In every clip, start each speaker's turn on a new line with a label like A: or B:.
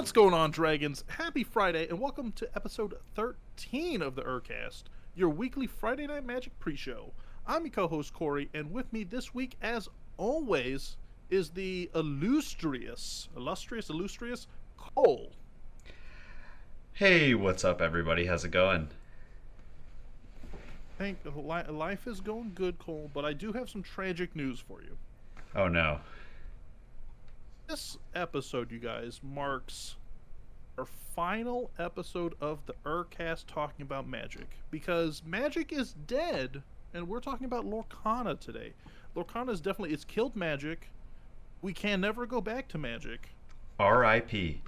A: What's going on, Dragons? Happy Friday, and welcome to episode 13 of the ErCast, your weekly Friday Night Magic pre-show. I'm your co-host, Cory, and with me this week, as always, is the illustrious Cole.
B: Hey, what's up, everybody? How's it going?
A: Life is going good, Cole, but I do have some tragic news for you.
B: Oh no.
A: This episode, you guys, marks our final episode of the ErCast talking about Magic. Because Magic is dead, and we're talking about Lorcana today. Lorcana is definitely, it's killed Magic. We can never go back to Magic.
B: R.I.P.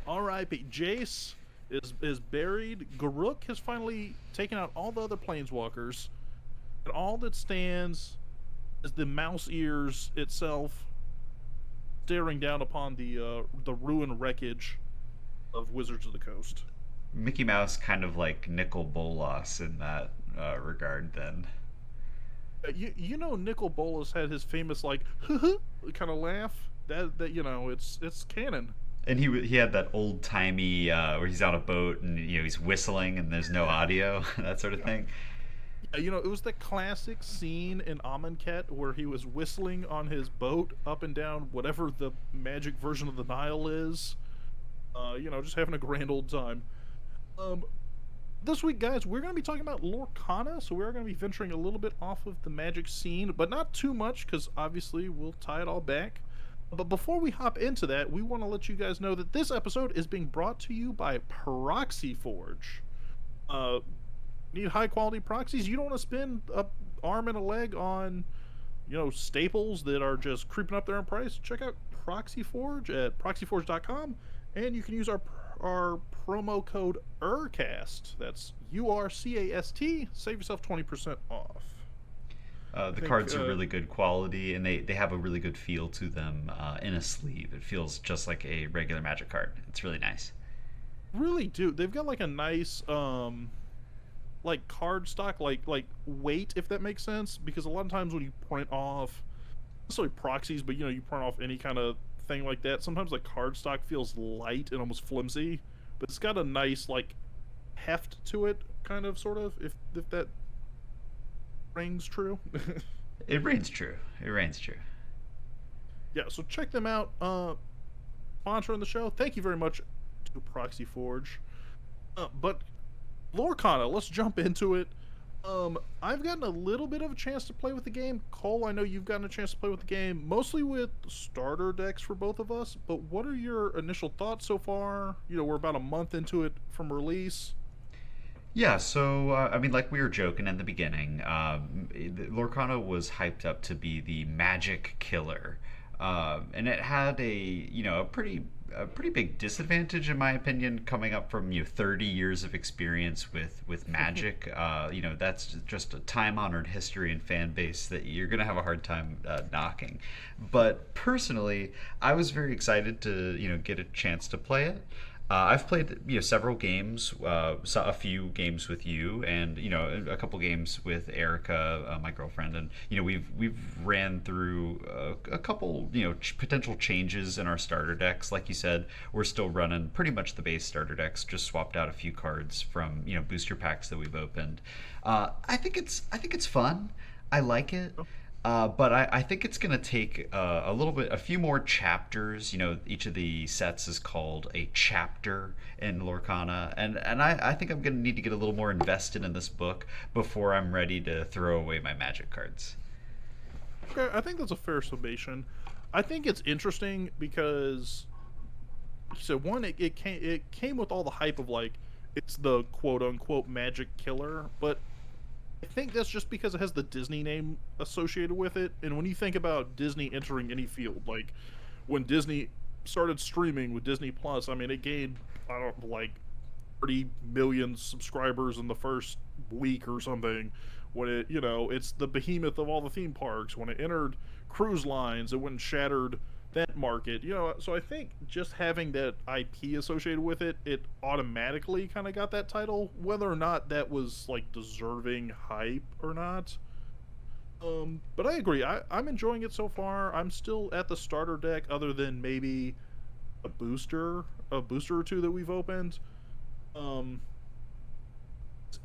A: R.I.P. Jace is buried. Garruk has finally taken out all the other planeswalkers. And all that stands is the mouse ears itself, staring down upon the ruined wreckage of Wizards of the Coast.
B: Mickey Mouse kind of like Nicol Bolas in that regard then.
A: You know, Nicol Bolas had his famous like kind of laugh. That it's canon.
B: And he had that old timey where he's on a boat and he's whistling and there's no audio, that sort of thing.
A: It was the classic scene in Amonkhet where he was whistling on his boat up and down whatever the magic version of the Nile is. Just having a grand old time. This week, guys, we're going to be talking about Lorcana, so we're going to be venturing a little bit off of the magic scene, but not too much, because obviously we'll tie it all back. But before we hop into that, we want to let you guys know that this episode is being brought to you by Proxy Forge. Need high quality proxies? You don't want to spend an arm and a leg on, staples that are just creeping up there in price? Check out Proxy Forge at proxyforge.com, and you can use our promo code ErCast. That's URCAST. Save yourself 20% off.
B: The cards are really good quality, and they have a really good feel to them in a sleeve. It feels just like a regular Magic card. It's really nice.
A: Really do. They've got like a nice like card stock, like weight, if that makes sense, because a lot of times when you print off, not necessarily proxies, but you print off any kind of thing like that, sometimes like card stock feels light and almost flimsy, but it's got a nice like heft to it, kind of, sort of, if that rings true.
B: It reigns true. It reigns true.
A: Yeah, so check them out. Sponsoring the show. Thank you very much to Proxy Forge. But Lorcana, let's jump into it. I've gotten a little bit of a chance to play with the game. Cole, I know you've gotten a chance to play with the game, mostly with starter decks for both of us, but what are your initial thoughts so far? We're about a month into it from release.
B: Yeah, so like we were joking in the beginning, Lorcana was hyped up to be the magic killer, and it had a pretty big disadvantage in my opinion, coming up from 30 years of experience with Magic. That's just a time-honored history and fan base that you're gonna have a hard time knocking. But personally, I was very excited to get a chance to play it. I've played several games, a few games with you, and a couple games with Erica, my girlfriend, and we've ran through a couple potential changes in our starter decks. Like you said, we're still running pretty much the base starter decks, just swapped out a few cards from booster packs that we've opened. I think it's fun. I like it. But I think it's going to take a few more chapters. Each of the sets is called a chapter in Lorcana, and I think I'm going to need to get a little more invested in this book before I'm ready to throw away my Magic cards.
A: Okay, I think that's a fair summation. I think it's interesting because, so one, it came with all the hype of like it's the quote unquote Magic killer, but I think that's just because it has the Disney name associated with it. And when you think about Disney entering any field, like when Disney started streaming with Disney Plus, I mean, it gained, 30 million subscribers in the first week or something. When it, it's the behemoth of all the theme parks. When it entered cruise lines, it went and shattered that market. So I think just having that IP associated with it, it automatically kind of got that title, whether or not that was like deserving hype or not. But I agree. I'm enjoying it so far. I'm still at the starter deck, other than maybe a booster or two that we've opened. Um,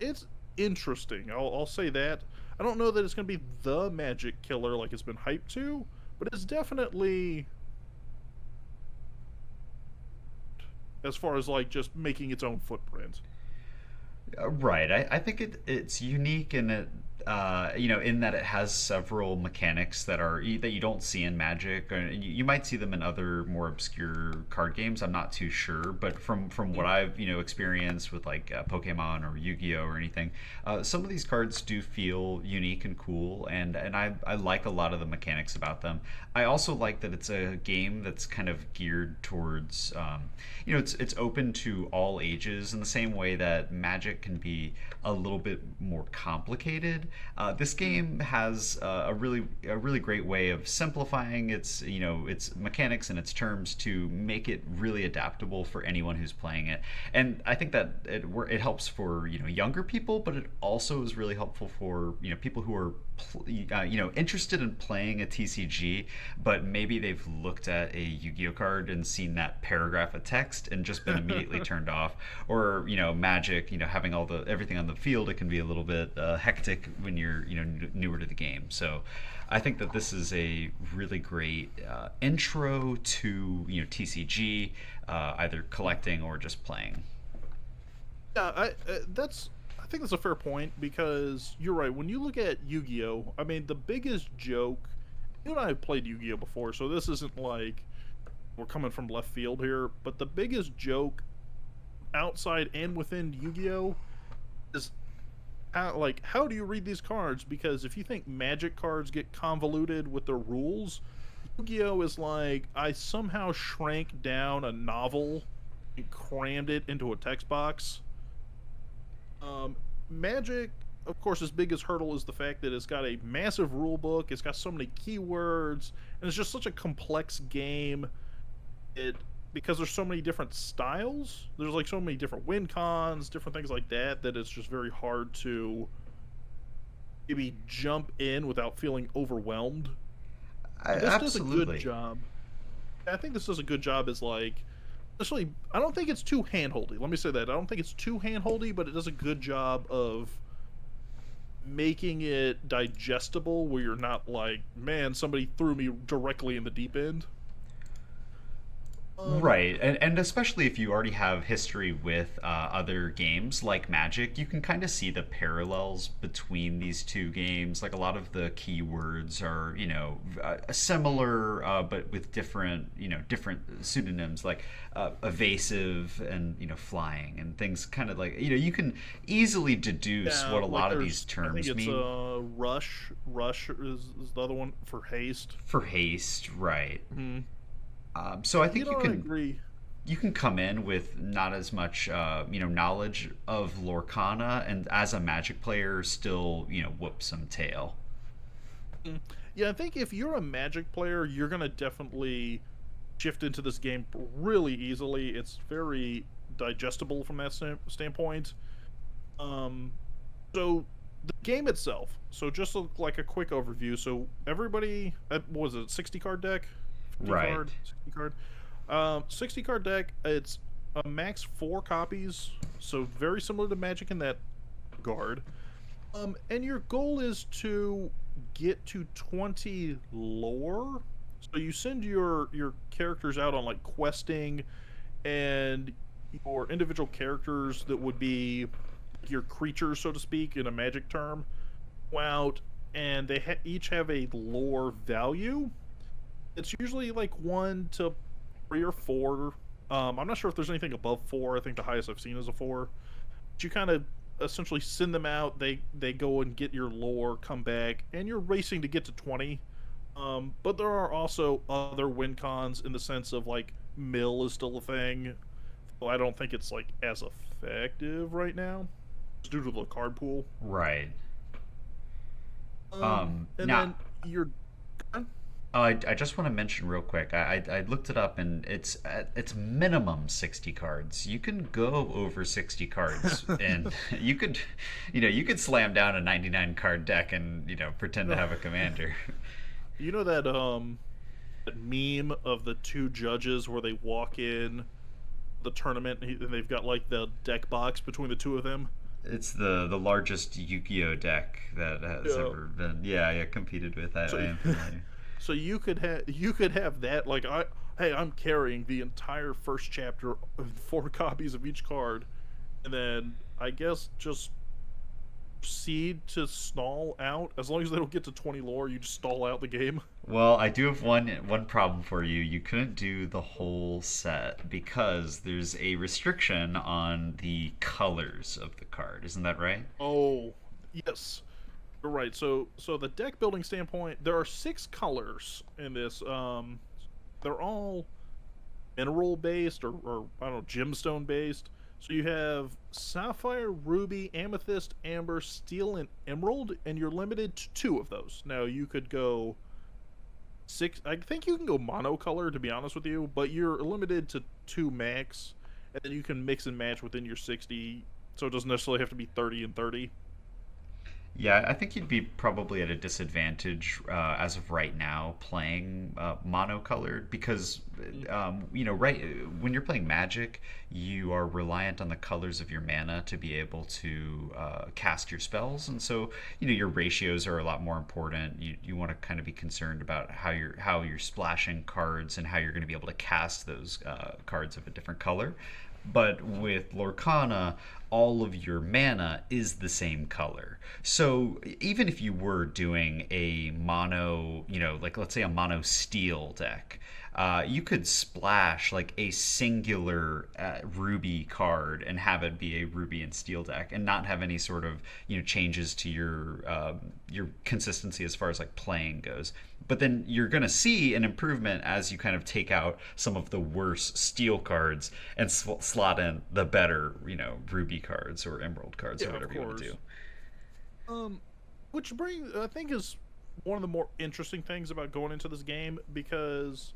A: it's interesting. I'll say that. I don't know that it's going to be the magic killer like it's been hyped to, but it's definitely as far as like just making its own footprint.
B: Right. I think it's unique in it, in that it has several mechanics that you don't see in Magic. Or you might see them in other more obscure card games. I'm not too sure, but from what I've experienced with like Pokemon or Yu-Gi-Oh or anything, some of these cards do feel unique and cool, and I like a lot of the mechanics about them. I also like that it's a game that's kind of geared towards, it's open to all ages in the same way that Magic can be a little bit more complicated. This game has a really great way of simplifying its mechanics and its terms to make it really adaptable for anyone who's playing it. And I think that it helps for younger people, but it also is really helpful for people who are interested in playing a TCG, but maybe they've looked at a Yu-Gi-Oh card and seen that paragraph of text and just been immediately turned off. Or Magic, having everything on the field, it can be a little bit hectic when you're newer to the game. So I think that this is a really great intro to TCG, either collecting or just playing.
A: Yeah, I think that's a fair point because you're right. When you look at Yu-Gi-Oh, I mean, the biggest joke. You and I have played Yu-Gi-Oh before, so this isn't like we're coming from left field here. But the biggest joke outside and within Yu-Gi-Oh is how do you read these cards? Because if you think Magic cards get convoluted with their rules, Yu-Gi-Oh is like I somehow shrank down a novel and crammed it into a text box. Magic, of course, its biggest hurdle is the fact that it's got a massive rule book. It's got so many keywords, and it's just such a complex game. Because there's so many different styles. There's like so many different win cons, different things like that. That it's just very hard to maybe jump in without feeling overwhelmed. This does a
B: Absolutely.
A: good job. I think this does a good job as like especially I don't think it's too handholdy. Let me say that. I don't think it's too handholdy, but it does a good job of making it digestible where you're not like, man, somebody threw me directly in the deep end. Um
B: Right, and especially if you already have history with other games like Magic, you can kind of see the parallels between these two games. Like a lot of the keywords are, similar, but with different pseudonyms like evasive and flying and things. Kind of like you can easily deduce
A: yeah,
B: what a
A: like
B: lot of these
A: there's I think
B: terms
A: it's
B: mean.
A: rush is the other one for haste.
B: For haste, right?
A: Hmm.
B: So I think you
A: I
B: can
A: agree.
B: you can come in with not as much knowledge of Lorcana, and as a Magic player still whoop some tail.
A: Mm. Yeah, I think if you're a Magic player, you're gonna definitely shift into this game really easily. It's very digestible from that standpoint. Um, so the game itself. So just like a quick overview. So everybody, what was it, 60 card deck, 50
B: Right.
A: card, 60 card, 60 card deck. It's a max 4 copies. So very similar to Magic in that regard. And your goal is to get to 20 lore. So you send your characters out on like questing, and your individual characters that would be your creatures, so to speak, in a Magic term, go out, and they each have a lore value. It's usually like 1 to 3 or 4. I'm not sure if there's anything above 4. I think the highest I've seen is a 4. But you kind of essentially send them out. They go and get your lore, come back, and you're racing to get to 20. But there are also other win cons in the sense of like mill is still a thing. Well, I don't think it's like as effective right now, just due to the card pool.
B: Right.
A: And
B: Now,
A: then you're
B: I just want to mention real quick. I looked it up, and it's minimum 60 cards. You can go over 60 cards, and you could slam down a 99 card deck and pretend to have a commander.
A: you know that that meme of the two judges where they walk in the tournament and they've got like the deck box between the two of them.
B: It's the largest Yu-Gi-Oh deck that has
A: Yeah.
B: ever been, yeah, competed with. I
A: So,
B: am familiar.
A: so you could have that like hey, I'm carrying the entire first chapter of 4 copies of each card, and then I guess just proceed to stall out. As long as they don't get to 20 lore, you just stall out the game.
B: Well, I do have one problem for you. You couldn't do the whole set because there's a restriction on the colors of the card. Isn't that right?
A: Oh, yes. You're right. So the deck building standpoint, there are 6 colors in this. They're all mineral based or I don't know, gemstone based. So you have sapphire, ruby, amethyst, amber, steel, and emerald, and you're limited to 2 of those. Now you could go 6. I think you can go monocolor, to be honest with you, but you're limited to 2 max, and then you can mix and match within your 60. So it doesn't necessarily have to be 30 and 30.
B: Yeah, I think you'd be probably at a disadvantage as of right now playing monocolored because right when you're playing Magic, you are reliant on the colors of your mana to be able to cast your spells, and so your ratios are a lot more important. You want to kind of be concerned about how you're splashing cards and how you're going to be able to cast those cards of a different color. But with Lorcana, all of your mana is the same color. So even if you were doing a mono, like let's say a mono steel deck, you could splash like a singular ruby card and have it be a ruby and steel deck, and not have any sort of changes to your consistency as far as like playing goes. But then you're going to see an improvement as you kind of take out some of the worse steel cards and slot in the better, ruby cards or emerald cards or
A: Yeah, of
B: whatever you want to
A: course.
B: do.
A: Um, which brings, I think, is one of the more interesting things about going into this game because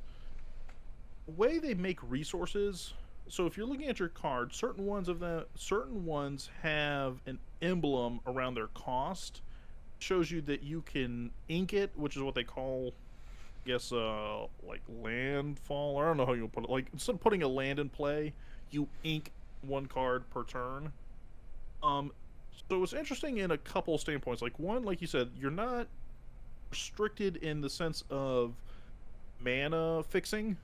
A: the way they make resources. So if you're looking at your card, certain ones have an emblem around their cost. Shows you that you can ink it, which is what they call, I guess, like landfall. I don't know how you put it. Like instead of putting a land in play, you ink 1 card per turn. Um, so it's interesting in a couple standpoints. Like one, like you said, you're not restricted in the sense of mana fixing,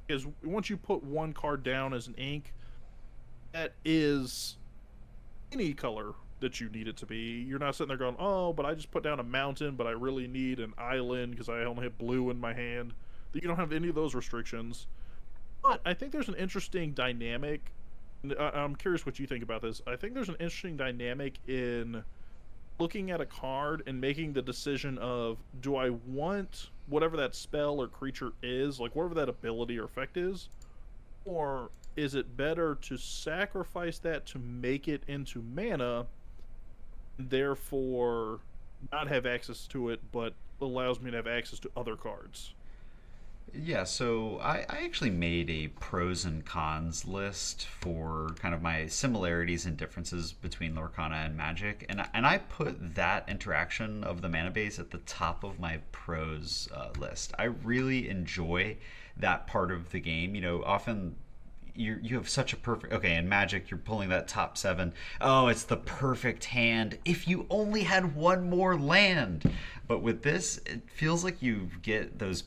A: because once you put 1 card down as an ink, that is any color that you need it to be. You're not sitting there going, "Oh, but I just put down a mountain, but I really need an island because I only have blue in my hand." That you don't have any of those restrictions. But I think there's an interesting dynamic. I'm curious what you think about this. I think there's an interesting dynamic in looking at a card and making the decision of, do I want whatever that spell or creature is, like whatever that ability or effect is, or is it better to sacrifice that to make it into mana, therefore not have access to it, but allows me to have access to other cards?
B: Yeah, so I actually made a pros and cons list for kind of my similarities and differences between Lorcana and Magic, and I put that interaction of the mana base at the top of my pros list. I really enjoy that part of the game. Often you have such a perfect, okay, in Magic you're pulling that top 7. Oh, it's the perfect hand if you only had one more land. But with this, it feels like you get those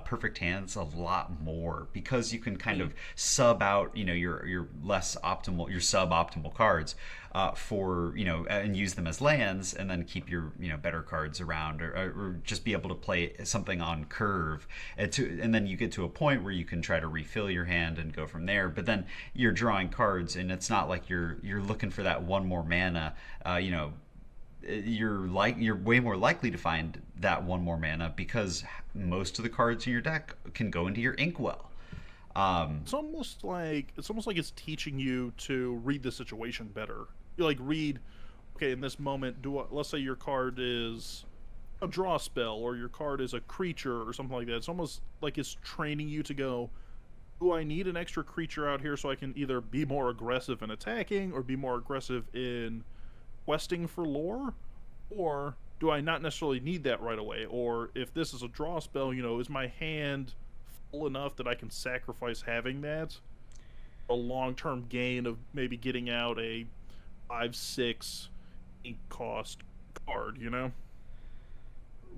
B: perfect hands a lot more because you can kind of sub out your less optimal, your suboptimal cards for and use them as lands, and then keep your better cards around, or just be able to play something on curve, and then you get to a point where you can try to refill your hand and go from there. But then you're drawing cards, and it's not like you're looking for that one more mana. You're way more likely to find that one more mana because most of the cards in your deck can go into your inkwell.
A: It's almost like it's teaching you to read the situation better. You like read, okay, in this moment, let's say your card is a draw spell or your card is a creature or something like that. It's almost like it's training you to go, do I need an extra creature out here so I can either be more aggressive in attacking or be more aggressive in questing for lore, or do I not necessarily need that right away? Or if this is a draw spell, is my hand enough that I can sacrifice having that a long-term gain of maybe getting out a 5-6 ink cost card, you know?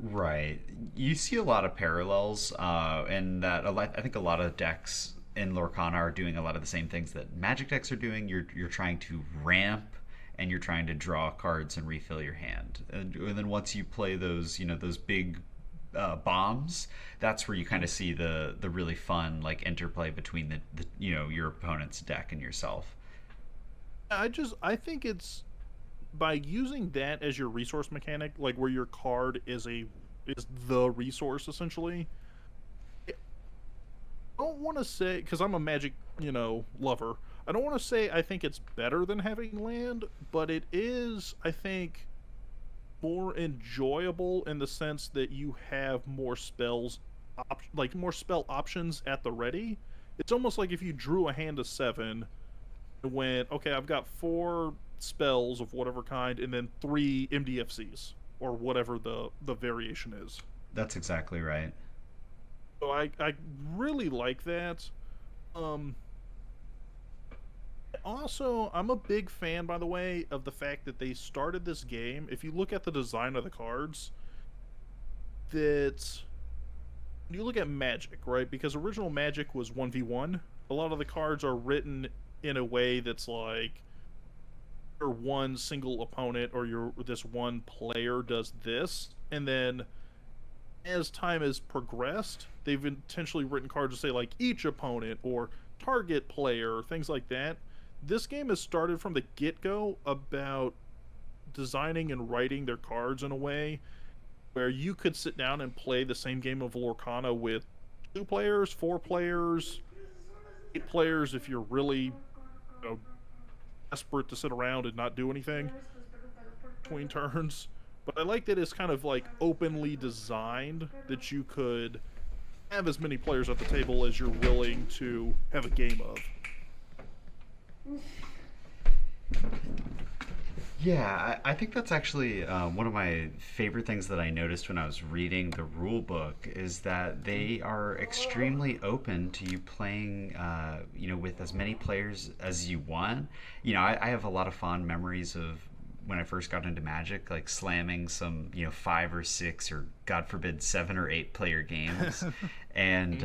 B: Right. You see a lot of parallels, and that I think a lot of decks in Lorcana are doing a lot of the same things that Magic decks are doing. You're trying to ramp, and you're trying to draw cards and refill your hand. And then once you play those, those big bombs, that's where you kind of see the really fun like interplay between your opponent's deck and yourself.
A: I think it's by using that as your resource mechanic, like where your card is the resource essentially. I don't want to say, because I'm a Magic, lover. I don't want to say I think it's better than having land, but it is, I think, more enjoyable in the sense that you have more spells, like more spell options at the ready. It's almost like if you drew a hand of 7 and went, okay, I've got 4 spells of whatever kind, and then 3 MDFCs or whatever the variation is.
B: That's exactly right.
A: So I really like that. Um, Also, I'm a big fan, by the way, of the fact that they started this game. If you look at the design of the cards, that you look at Magic, right? Because original Magic was 1v1. A lot of the cards are written in a way that's like your one single opponent or your this one player does this, and then as time has progressed, they've intentionally written cards to say like each opponent or target player, things like that. This game has started from the get-go about designing and writing their cards in a way where you could sit down and play the same game of Lorcana with 2 players, 4 players, 8 players if you're really, desperate to sit around and not do anything between turns. But I like that it's kind of like openly designed that you could have as many players at the table as you're willing to have a game of.
B: Yeah, I think that's actually one of my favorite things that I noticed when I was reading the rule book is that they are extremely open to you playing, with as many players as you want. I have a lot of fond memories of when I first got into Magic, like slamming some, 5 or 6 or God forbid 7 or 8 player games, and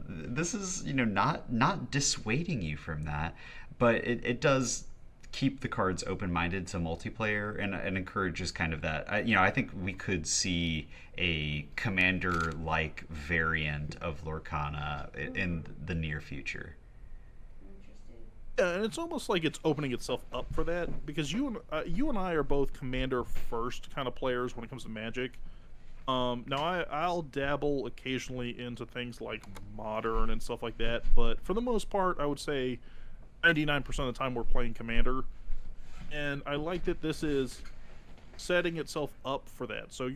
B: this is, not dissuading you from that, but it does keep the cards open-minded to multiplayer and encourages kind of that. I think we could see a commander-like variant of Lorcana in the near future.
A: Yeah, and it's almost like it's opening itself up for that because you and I are both commander first kind of players when it comes to Magic. Now I'll dabble occasionally into things like modern and stuff like that, but for the most part, I would say 99% of the time we're playing commander, and I like that this is setting itself up for that. So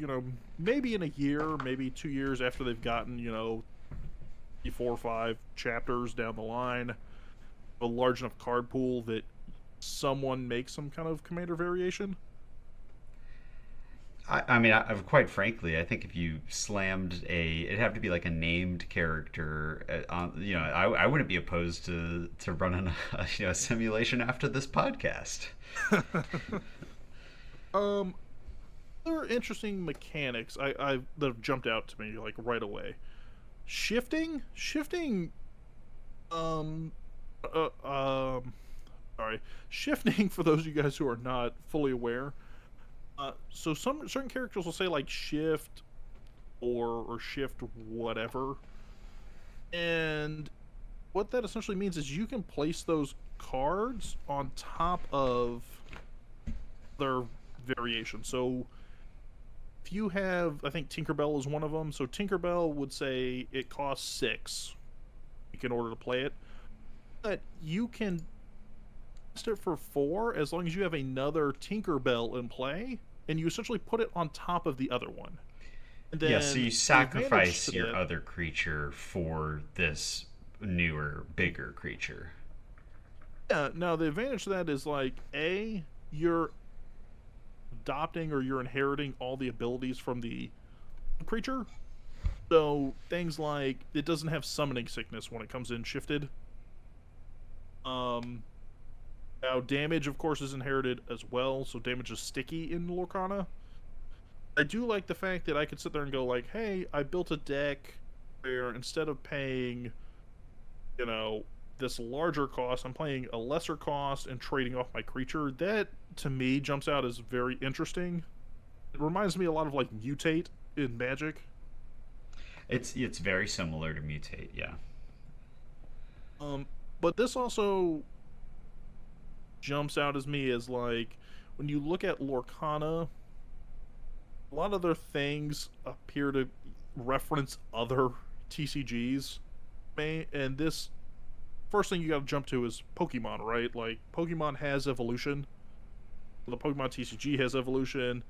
A: maybe in a year, maybe 2 years after they've gotten 4 or 5 chapters down the line, a large enough card pool that someone makes some kind of commander variation.
B: I mean, quite frankly, I think if you slammed it'd have to be like a named character. I wouldn't be opposed to running a simulation after this podcast.
A: Other interesting mechanics I that have jumped out to me like right away. Shifting. Uh, um, Sorry. Shifting for those of you guys who are not fully aware. So some certain characters will say like shift or shift whatever, and what that essentially means is you can place those cards on top of their variation. So if you have, I think Tinkerbell is one of them. So Tinkerbell would say it costs 6 in order to play it, but you can it for 4 as long as you have another Tinkerbell in play, and you essentially put it on top of the other one. And then
B: so you sacrifice your other creature for this newer, bigger creature.
A: Yeah, now the advantage to that is like you're adopting or you're inheriting all the abilities from the creature. So things like it doesn't have summoning sickness when it comes in shifted. Um, Now damage, of course, is inherited as well, so damage is sticky in Lorcana. I do like the fact that I could sit there and go like, hey, I built a deck where instead of paying, you know, this larger cost, I'm playing a lesser cost and trading off my creature. That, to me, jumps out as very interesting. It reminds me a lot of, like, Mutate in Magic.
B: It's very similar to Mutate, yeah.
A: Um, but this also jumps out as me as, like, when you look at Lorcana, a lot of their things appear to reference other TCGs. And this first thing you got to jump to is Pokemon, right? Like Pokemon has evolution. The Pokemon TCG has evolution.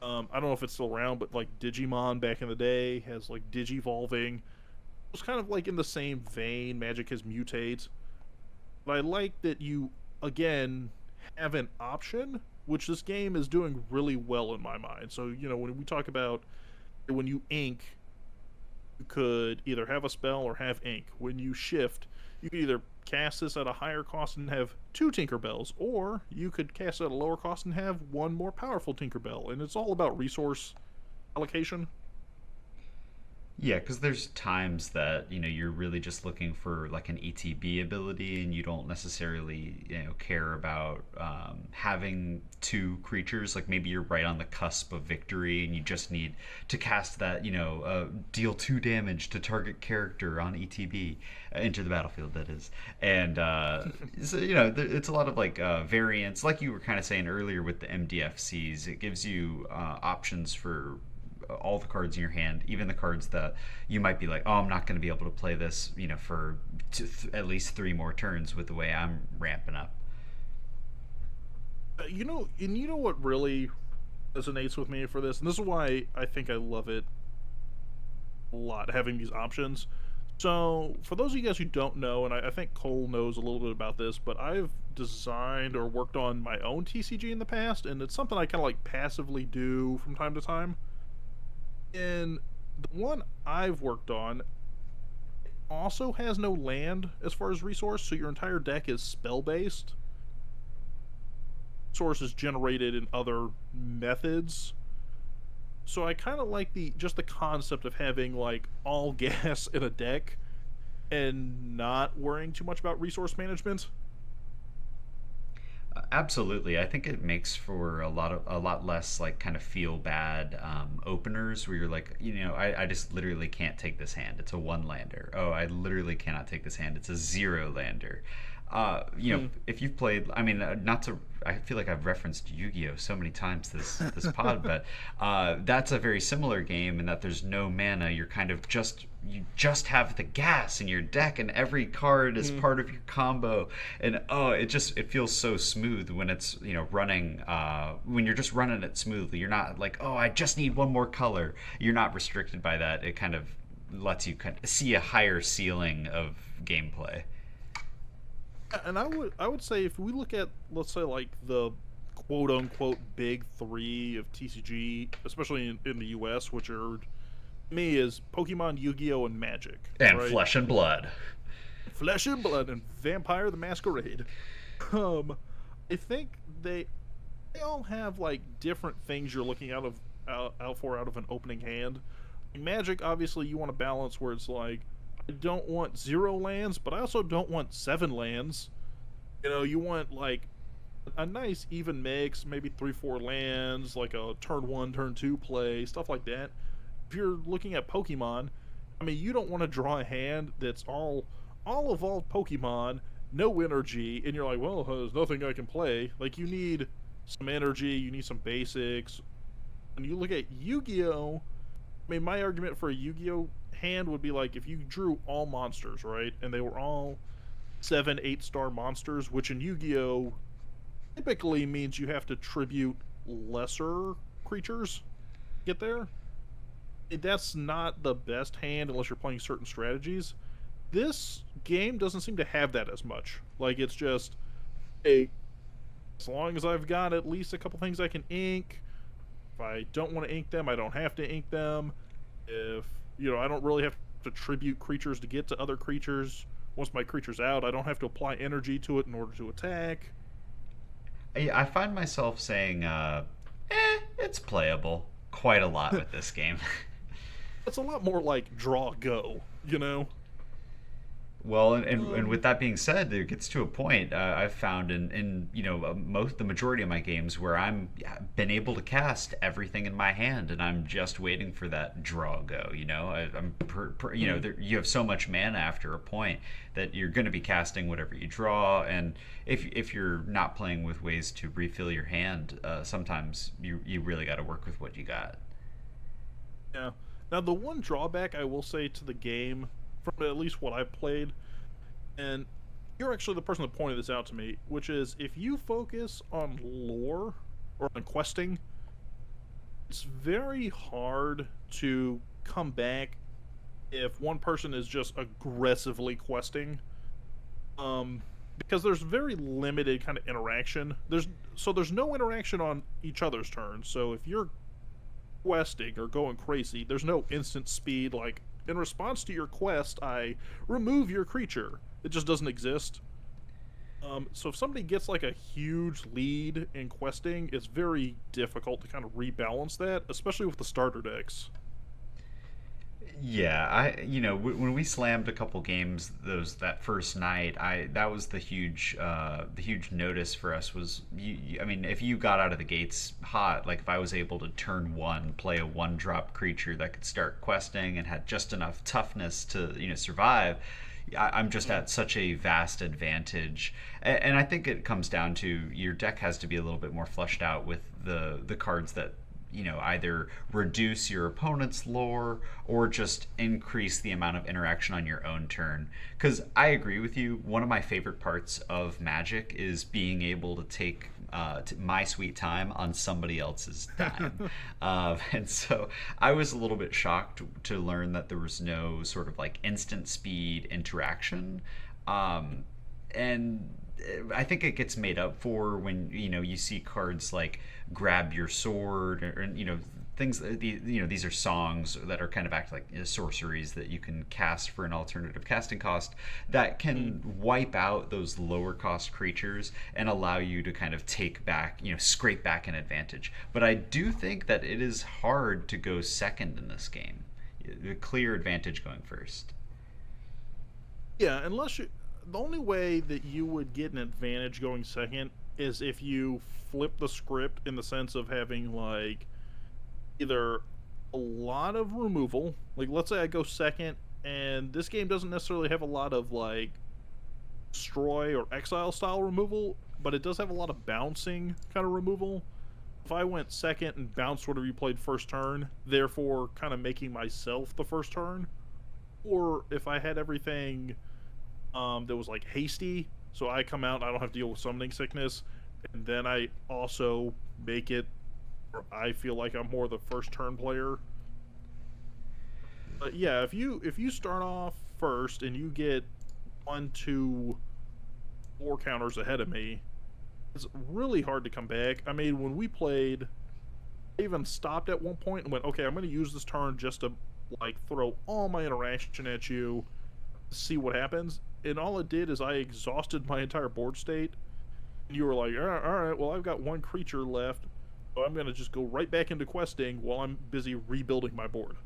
A: I don't know if it's still around, but like Digimon back in the day has like Digivolving. It's kind of like in the same vein. Magic has Mutate. But I like that you again have an option, which this game is doing really well in my mind. So, you know, when we talk about when you ink, you could either have a spell or have ink. When you shift, you could either cast this at a higher cost and have 2 Tinkerbells, or you could cast it at a lower cost and have 1 more powerful Tinkerbell. And it's all about resource allocation.
B: Yeah, because there's times that you're really just looking for like an ETB ability, and you don't necessarily care about having 2 creatures. Like maybe you're right on the cusp of victory, and you just need to cast that deal 2 damage to target character on ETB, enter the battlefield. That is, and so it's a lot of like variants, like you were kind of saying earlier with the MDFCs. It gives you options for all the cards in your hand, even the cards that you might be like, oh, I'm not going to be able to play this, for at least 3 more turns with the way I'm ramping up.
A: And you know what really resonates with me for this, and this is why I think I love it a lot, having these options. So, for those of you guys who don't know, and I think Cole knows a little bit about this, but I've designed or worked on my own TCG in the past, and it's something I kind of like passively do from time to time. And the one I've worked on also has no land as far as resource, so your entire deck is spell-based. Source is generated in other methods. So I kind of like the concept of having like all gas in a deck and not worrying too much about resource management.
B: Absolutely, I think it makes for a lot less like kind of feel bad openers where you're like, I just literally can't take this hand. It's a 1 lander. Oh, I literally cannot take this hand. It's a 0 lander. If you've played, I mean, not to, I feel like I've referenced Yu-Gi-Oh so many times this pod, but that's a very similar game in that there's no mana. You're kind of you just have the gas in your deck, and every card is part of your combo. And it feels so smooth when it's running. When you're just running it smoothly, you're not like, oh, I just need 1 more color. You're not restricted by that. It kind of lets you kind of see a higher ceiling of gameplay.
A: And I would say if we look at, let's say, like the quote unquote big 3 of TCG, especially in the US, which are me is Pokemon, Yu-Gi-Oh, and Magic,
B: and
A: right?
B: Flesh and Blood,
A: and Vampire the Masquerade. I think they all have like different things you're looking out of an opening hand. Magic, obviously, you want to balance where it's like, I don't want 0 lands, but I also don't want 7 lands. You want like a nice even mix, maybe 3-4 lands, like a turn 1, turn 2 play, stuff like that. If you're looking at Pokemon, I mean, you don't want to draw a hand that's all evolved Pokemon, no energy, and you're like, well, there's nothing I can play. Like, you need some energy, you need some basics. When you look at Yu-Gi-Oh, I mean, my argument for a Yu-Gi-Oh hand would be like if you drew all monsters, right, and they were all 7-8 star monsters, which in Yu-Gi-Oh typically means you have to tribute lesser creatures to get there. That's not the best hand unless you're playing certain strategies. This game doesn't seem to have that as much. Like, it's just as long as I've got at least a couple things I can ink. If I don't want to ink them, I don't have to ink them. If I don't really have to tribute creatures to get to other creatures. Once my creature's out, I don't have to apply energy to it in order to attack.
B: I find myself saying, it's playable quite a lot with this game.
A: It's a lot more like draw go, you know?
B: Well, and
A: Um,
B: with that being said, it gets to a point I've found in the majority of my games where I'm been able to cast everything in my hand, and I'm just waiting for that draw go.
A: hmm.
B: You have so much mana after a point that you're going to be casting whatever you draw, and if you're not playing with ways to refill your hand, sometimes you really got to work with what you got.
A: Yeah. Now, the one drawback I will say to the game, from at least what I've played, and you're actually the person that pointed this out to me, which is if you focus on lore or on questing, it's very hard to come back if one person is just aggressively questing. Because there's very limited kind of interaction. There's no interaction on each other's turns. So if you're questing or going crazy, there's no instant speed like in response to your quest, I remove your creature. It just doesn't exist. So if somebody gets like a huge lead in questing, it's very difficult to kind of rebalance that, especially with the starter decks.
B: Yeah, when we slammed a couple games that first night, I that was the huge notice for us was I mean, if you got out of the gates hot, like if I was able to turn one, play a one drop creature that could start questing and had just enough toughness to survive, I'm just
A: Mm.
B: at such a vast advantage. And I think it comes down to your deck has to be a little bit more fleshed out with the cards that either reduce your opponent's lore or just increase the amount of interaction on your own turn. Because I agree with you, one of my favorite parts of Magic is being able to take my sweet time on somebody else's dime. And so I was a little bit shocked to learn that there was no sort of like instant speed interaction. And I think it gets made up for when you see cards like grab your sword, or things. These are songs that are kind of act like sorceries that you can cast for an alternative casting cost that
A: Mm.
B: can wipe out those lower cost creatures and allow you to kind of take back, scrape back an advantage. But I do think that it is hard to go second in this game. The clear advantage going first.
A: Yeah, unless you, the only way that you would get an advantage going second is if you flip the script in the sense of having like either a lot of removal, like let's say I go second and this game doesn't necessarily have a lot of like destroy or exile style removal, but it does have a lot of bouncing kind of removal. If I went second and bounced whatever you played first turn, therefore kind of making myself the first turn, or if I had everything that was like hasty, so I come out, I don't have to deal with summoning sickness, and then I also make it. I feel like I'm more the first turn player. But yeah, if you start off first and you get 1, 2, 4 counters ahead of me, it's really hard to come back. I mean, when we played, I even stopped at one point and went, okay, I'm going to use this turn just to like throw all my interaction at you, see what happens. And all it did is I exhausted my entire board state. And you were like, all right, well, I've got one creature left. So I'm going to just go right back into questing while I'm busy rebuilding my board.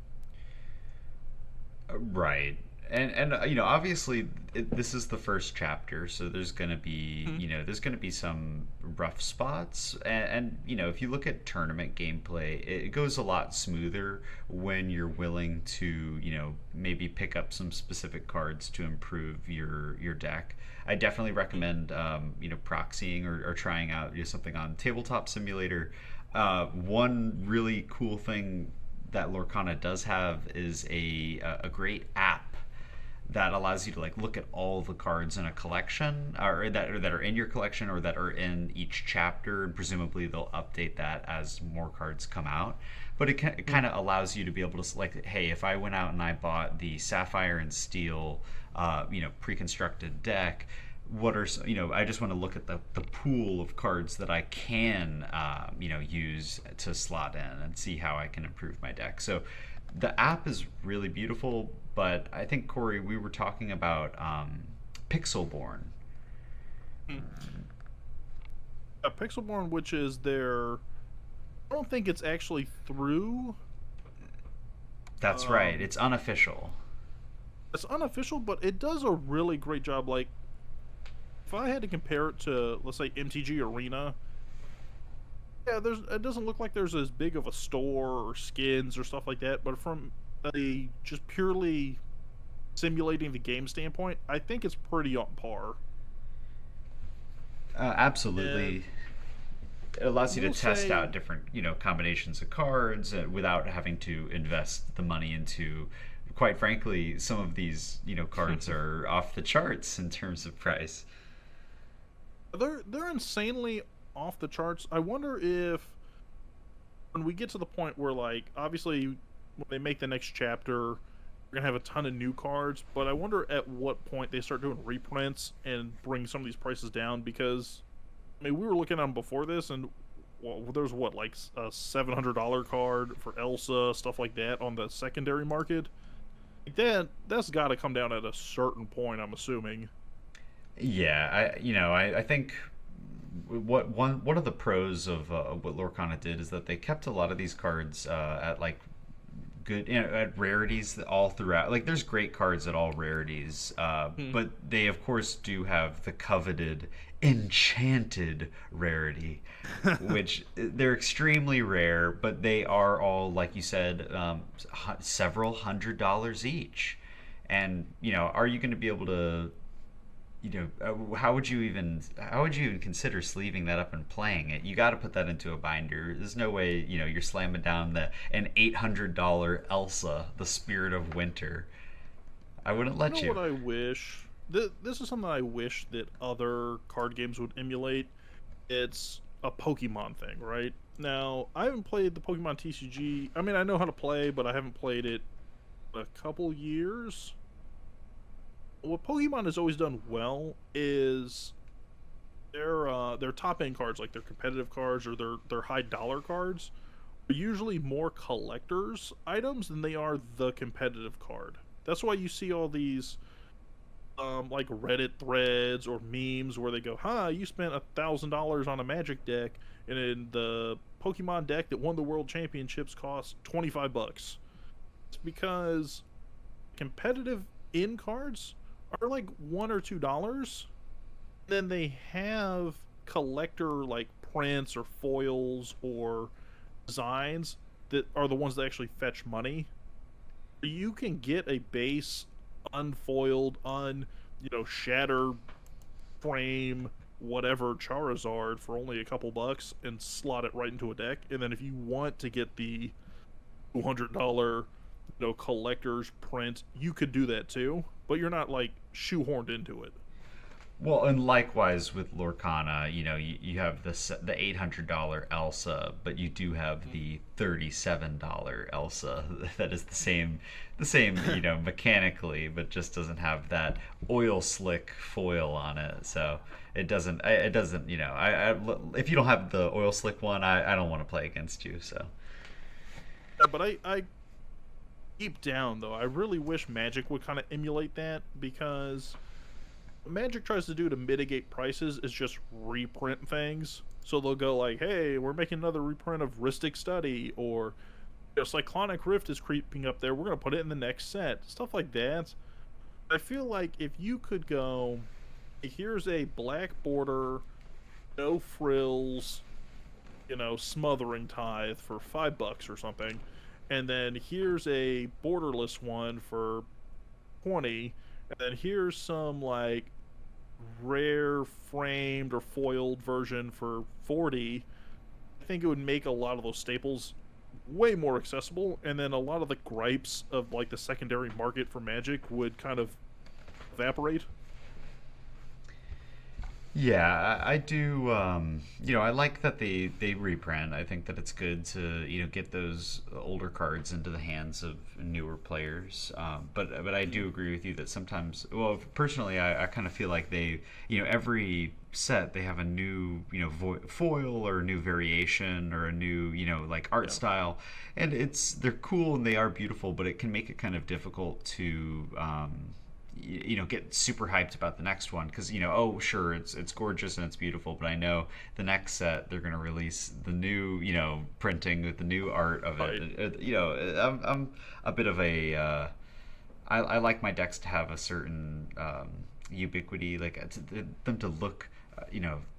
B: Right. And obviously this is the first chapter, so
A: Hmm.
B: there's going to be some rough spots, and if you look at tournament gameplay, it goes a lot smoother when you're willing to maybe pick up some specific cards to improve your deck. I definitely recommend proxying or trying out something on Tabletop Simulator. One really cool thing that Lorcana does have is a great app that allows you to like look at all the cards in a collection, or that are in your collection, or that are in each chapter, and presumably they'll update that as more cards come out. But it kind of allows you to be able to select, hey, if I went out and I bought the Sapphire and Steel pre-constructed deck, what are I just want to look at the pool of cards that I can use to slot in and see how I can improve my deck. So the app is really beautiful, but I think Corey, we were talking about Pixelborn.
A: Pixelborn, which is their, I don't think it's actually through.
B: That's right. It's unofficial.
A: It's unofficial, but it does a really great job. Like, if I had to compare it to, let's say, MTG Arena, yeah, it doesn't look like there's as big of a store or skins or stuff like that. But from a just purely simulating the game standpoint, I think it's pretty on par. And
B: Absolutely. It allows
A: I
B: you to
A: will
B: test
A: say,
B: out different, combinations of cards without having to invest the money into. Quite frankly, some of these, cards are off the charts in terms of price.
A: they're insanely off the charts. I wonder if when we get to the point where, like, obviously when they make the next chapter, we're gonna have a ton of new cards, but I wonder at what point they start doing reprints and bring some of these prices down. Because I mean, we were looking at them before this, and well, there's what, like a $700 card for Elsa, stuff like that on the secondary market. Like that's got to come down at a certain point, I'm assuming.
B: Yeah, I think one of the pros of what Lorcana did is that they kept a lot of these cards at like good, at rarities all throughout. Like there's great cards at all rarities,
A: Hmm.
B: but they of course do have the coveted enchanted rarity, which they're extremely rare, but they are all, like you said, several $100s each. And are you going to be able to, how would you even consider sleeving that up and playing it? You got to put that into a binder. There's no way, you're slamming down an $800 Elsa, the Spirit of Winter. I wouldn't
A: You know
B: let you.
A: what I wish? This is something I wish that other card games would emulate. It's a Pokemon thing, right? Now, I haven't played the Pokemon TCG. I mean, I know how to play, but I haven't played it a couple years. What Pokemon has always done well is their top end cards, like their competitive cards or their high dollar cards, are usually more collectors items than they are the competitive card. That's why you see all these like Reddit threads or memes where they go, "Huh, you spent $1,000 on a Magic deck, and in the Pokemon deck that won the World Championships cost $25." It's because competitive in cards are like $1 or $2. Then they have collector like prints or foils or designs that are the ones that actually fetch money. You can get a base unfoiled, shatter frame, whatever Charizard for only a couple bucks and slot it right into a deck. And then if you want to get the $200, collector's print, you could do that too. But you're not like shoehorned into it.
B: Well, and likewise with Lorcana, you have the $800 Elsa, but you do have the $37 Elsa that is the same, mechanically, but just doesn't have that oil slick foil on it. So it doesn't, if you don't have the oil slick one, I don't want to play against you. So
A: Yeah, but I deep down though, I really wish Magic would kind of emulate that, because what Magic tries to do to mitigate prices is just reprint things. So they'll go like, "Hey, we're making another reprint of Rhystic Study," or Cyclonic Rift is creeping up there. We're gonna put it in the next set. Stuff like that. I feel like if you could go, here's a black border, no frills, smothering tithe for $5 or something, and then here's a borderless one for 20, and then here's some like rare framed or foiled version for 40. I think it would make a lot of those staples way more accessible, and then a lot of the gripes of like the secondary market for Magic would kind of evaporate.
B: Yeah, I do. I like that they reprint. I think that it's good to get those older cards into the hands of newer players. But I do agree with you that sometimes, well, personally, I kind of feel like every set they have a new foil or a new variation or a new like art
A: Yeah.
B: style, and they're cool and they are beautiful, but it can make it kind of difficult to get super hyped about the next one because oh sure it's gorgeous and it's beautiful, but I know the next set they're going to release the new printing with the new art of
A: Right.
B: it. I'm a bit of a I like my decks to have a certain ubiquity, like them to look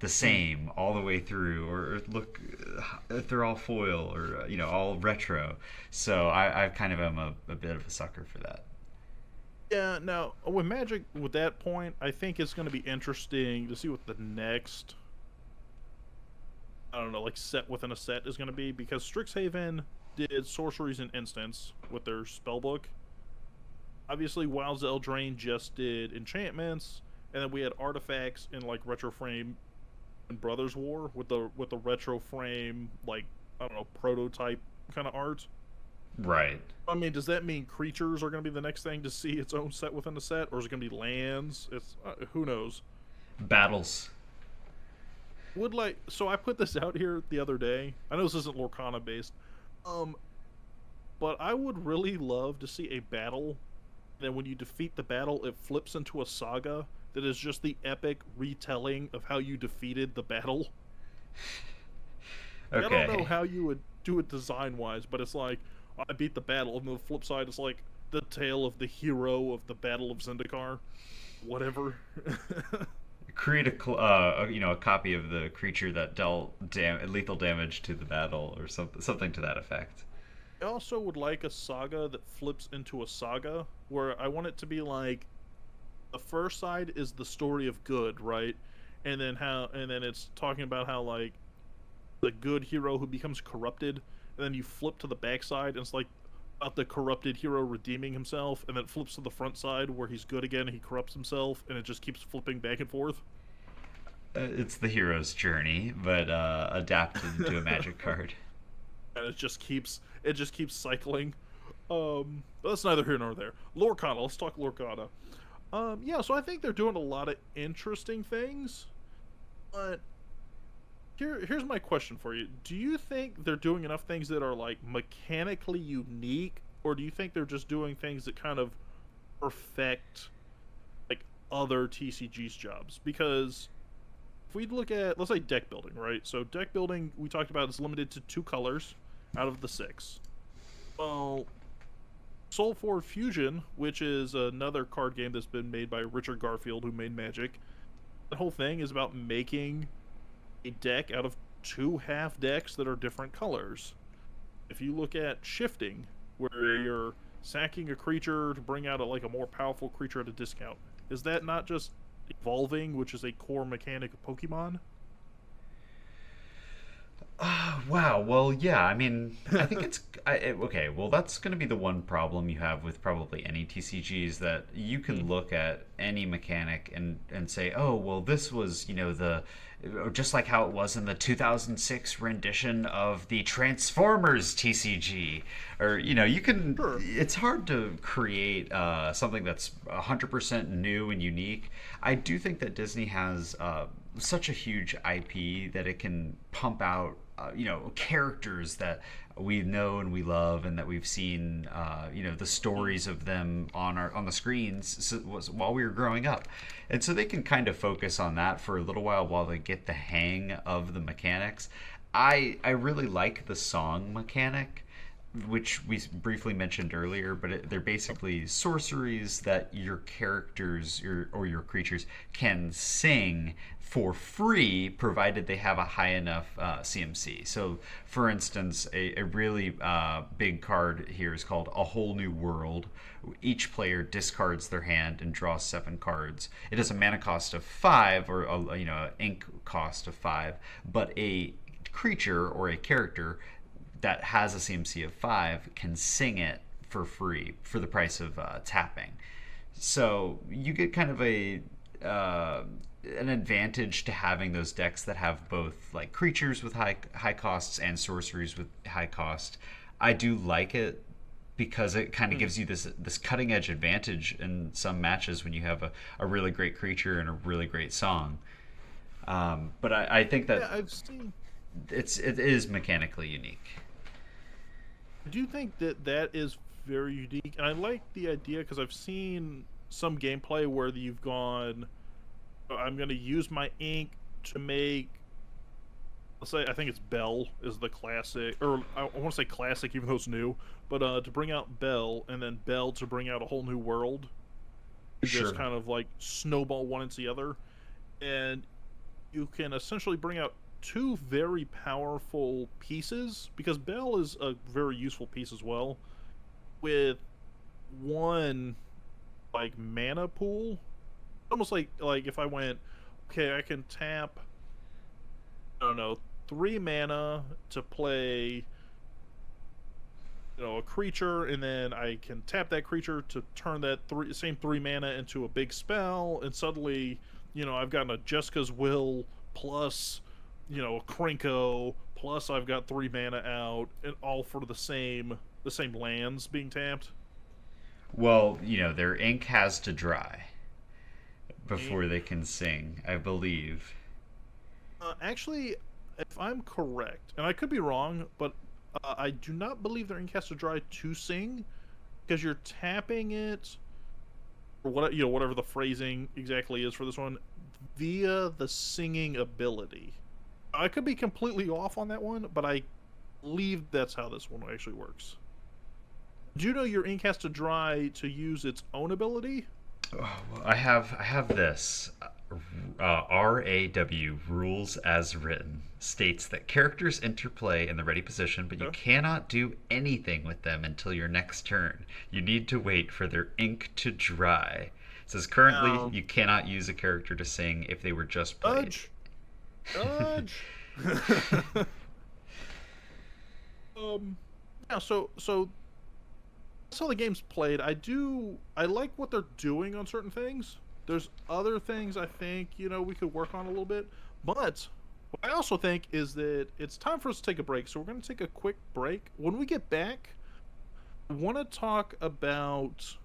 B: the same all the way through, or look if they're all foil or all retro. So I kind of am a bit of a sucker for that.
A: Yeah, now with Magic, with that point, I think it's going to be interesting to see what the next, I don't know, like set within a set is going to be, because Strixhaven did sorceries and instants with their spellbook. Obviously, Wild's Eldraine just did enchantments, and then we had artifacts in like Retro Frame and Brothers War with the Retro Frame, like, I don't know, prototype kind of art.
B: Right.
A: I mean, does that mean creatures are going to be the next thing to see its own set within the set, or is it going to be lands? It's who knows.
B: Battles.
A: Would like so I put this out here the other day. I know this isn't Lorcana based, um, but I would really love to see a battle. Then when you defeat the battle, it flips into a saga that is just the epic retelling of how you defeated the battle. Like, I don't know
B: Okay.
A: how you would do it design wise, but it's like I beat the battle, and the flip side is like the tale of the hero of the Battle of Zendikar, whatever.
B: Create a copy of the creature that dealt lethal damage to the battle, or something to that effect.
A: I also would like a saga that flips into a saga where I want it to be like the first side is the story of good, right? And then it's talking about how like the good hero who becomes corrupted, and then you flip to the backside and it's like about the corrupted hero redeeming himself, and then it flips to the front side where he's good again and he corrupts himself, and it just keeps flipping back and forth.
B: It's the hero's journey, but adapted into a magic card.
A: And it just keeps cycling. But that's neither here nor there. Lorcana, let's talk Lorcana. Yeah, so I think they're doing a lot of interesting things, but here's my question for you. Do you think they're doing enough things that are like mechanically unique, or do you think they're just doing things that kind of perfect like other TCG's jobs? Because if we look at, let's say, deck building, right? So deck building we talked about is limited to two colors out of the six. Well, Soul Forward Fusion, which is another card game that's been made by Richard Garfield, who made Magic. The whole thing is about making a deck out of two half decks that are different colors. If you look at shifting, where you're sacking a creature to bring out like a more powerful creature at a discount, is that not just evolving, which is a core mechanic of Pokemon?
B: Wow. Well, yeah. I mean, I think okay. Well, that's going to be the one problem you have with probably any TCG is that you can look at any mechanic and say, oh, well, this was just like how it was in the 2006 rendition of the Transformers TCG, or you can.
A: Sure.
B: It's hard to create something that's 100% new and unique. I do think that Disney has such a huge IP that it can pump out characters that we know and we love and that we've seen the stories of them on the screens while we were growing up, and so they can kind of focus on that for a little while they get the hang of the mechanics. I really like the song mechanic, which we briefly mentioned earlier, but they're basically sorceries that your characters or your creatures can sing for free, provided they have a high enough CMC. So, for instance, a really big card here is called A Whole New World. Each player discards their hand and draws 7 cards. It has a mana cost of 5, or ink cost of 5, but a creature or a character that has a CMC of 5 can sing it for free for the price of tapping. So you get kind of an advantage to having those decks that have both like creatures with high costs and sorceries with high cost. I do like it because it kind of gives you this cutting edge advantage in some matches when you have a really great creature and a really great song. But I think that
A: Yeah, I've seen.
B: it is mechanically unique.
A: I do think that that is very unique, and I like the idea because I've seen some gameplay where you've gone, I'm going to use my ink to make, let's say, I think it's Bell is the classic, or I want to say classic even though it's new, but to bring out Bell, and then Bell to bring out a whole new world. You
B: Sure.
A: just kind of like snowball one into the other, and you can essentially bring out two very powerful pieces, because Bell is a very useful piece as well, with one like mana pool. Almost like if I went, okay, I can tap, I don't know, 3 mana to play, a creature, and then I can tap that creature to turn that same 3 mana into a big spell, and suddenly, I've gotten a Jessica's Will plus, a Krenko, plus I've got 3 mana out, and all for the same lands being tapped.
B: Well, their ink has to dry before they can sing, I believe.
A: Actually, if I'm correct, and I could be wrong, but I do not believe their ink has to dry to sing, because you're tapping it, or whatever the phrasing exactly is for this one, via the singing ability. I could be completely off on that one, but I believe that's how this one actually works. Do you know your ink has to dry to use its own ability?
B: Oh, well, I have this. RAW rules as written states that characters interplay in the ready position, but you cannot do anything with them until your next turn. You need to wait for their ink to dry. It says currently you cannot use a character to sing if they were just played.
A: Judge. Yeah. So that's how the game's played. I like what they're doing on certain things. There's other things I think, we could work on a little bit. But what I also think is that it's time for us to take a break. So we're going to take a quick break. When we get back, I want to talk about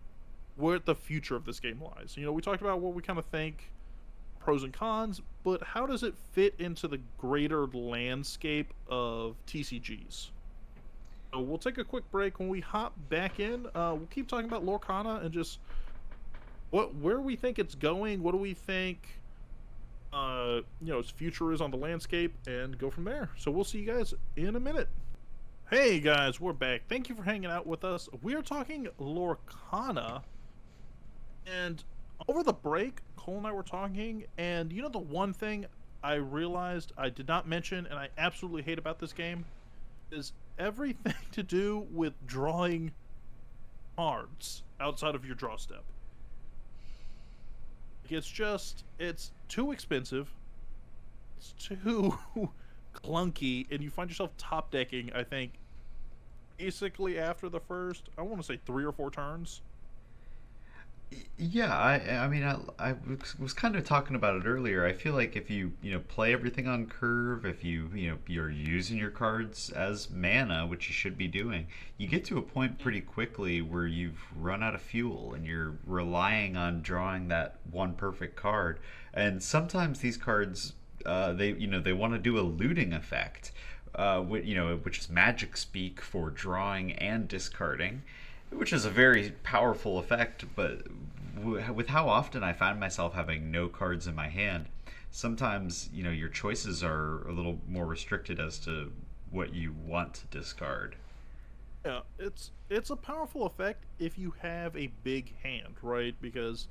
A: where the future of this game lies. We talked about what we kind of think, pros and cons, but how does it fit into the greater landscape of TCGs? So we'll take a quick break. When we hop back in, we'll keep talking about Lorcana and just where we think it's going, what do we think its future is on the landscape, and go from there. So we'll see you guys in a minute. Hey guys, we're back. Thank you for hanging out with us. We are talking Lorcana, and over the break, Cole and I were talking, and the one thing I realized I did not mention, and I absolutely hate about this game, is everything to do with drawing cards outside of your draw step. It's too expensive, it's too clunky, and you find yourself top decking, I think, basically after the first, I want to say 3 or 4 turns.
B: Yeah, I mean, I was kind of talking about it earlier. I feel like if you play everything on curve, if you're using your cards as mana, which you should be doing, you get to a point pretty quickly where you've run out of fuel and you're relying on drawing that one perfect card. And sometimes these cards, they want to do a looting effect, which is magic speak for drawing and discarding, which is a very powerful effect, but with how often I find myself having no cards in my hand, sometimes your choices are a little more restricted as to what you want to discard.
A: Yeah, it's a powerful effect if you have a big hand, right? Because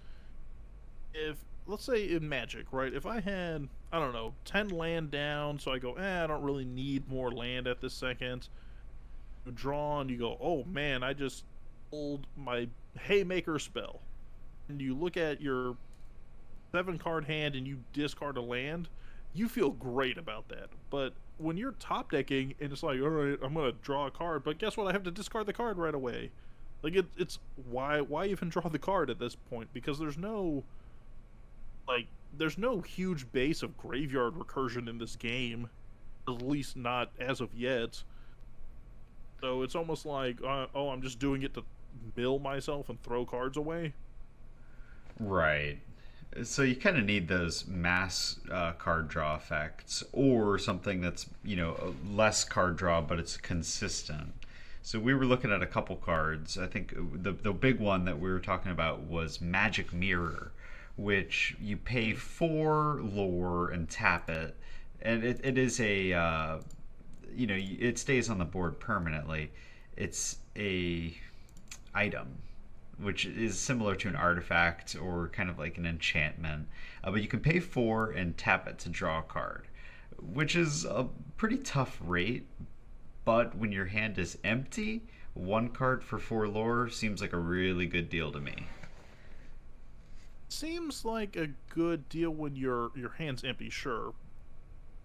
A: if, let's say in Magic, right, if I had, I don't know, 10 land down, so I go, I don't really need more land at this second. You draw and you go, oh man, I just pulled my Haymaker spell, and you look at your 7-card hand and you discard a land, you feel great about that. But when you're top decking and it's like, all right, I'm gonna draw a card, but guess what? I have to discard the card right away. Like it's why even draw the card at this point? Because there's no, like, there's no huge base of graveyard recursion in this game, at least not as of yet. So it's almost like, oh, I'm just doing it to mill myself and throw cards away.
B: Right. So you kind of need those mass card draw effects, or something that's less card draw but it's consistent. So we were looking at a couple cards. I think the big one that we were talking about was Magic Mirror, which you pay 4 lore and tap it, and it is a it stays on the board permanently. It's a item, which is similar to an artifact or kind of like an enchantment. But you can pay 4 and tap it to draw a card, which is a pretty tough rate. But when your hand is empty, 1 card for 4 lore seems like a really good deal to me.
A: Seems like a good deal when your hand's empty, sure.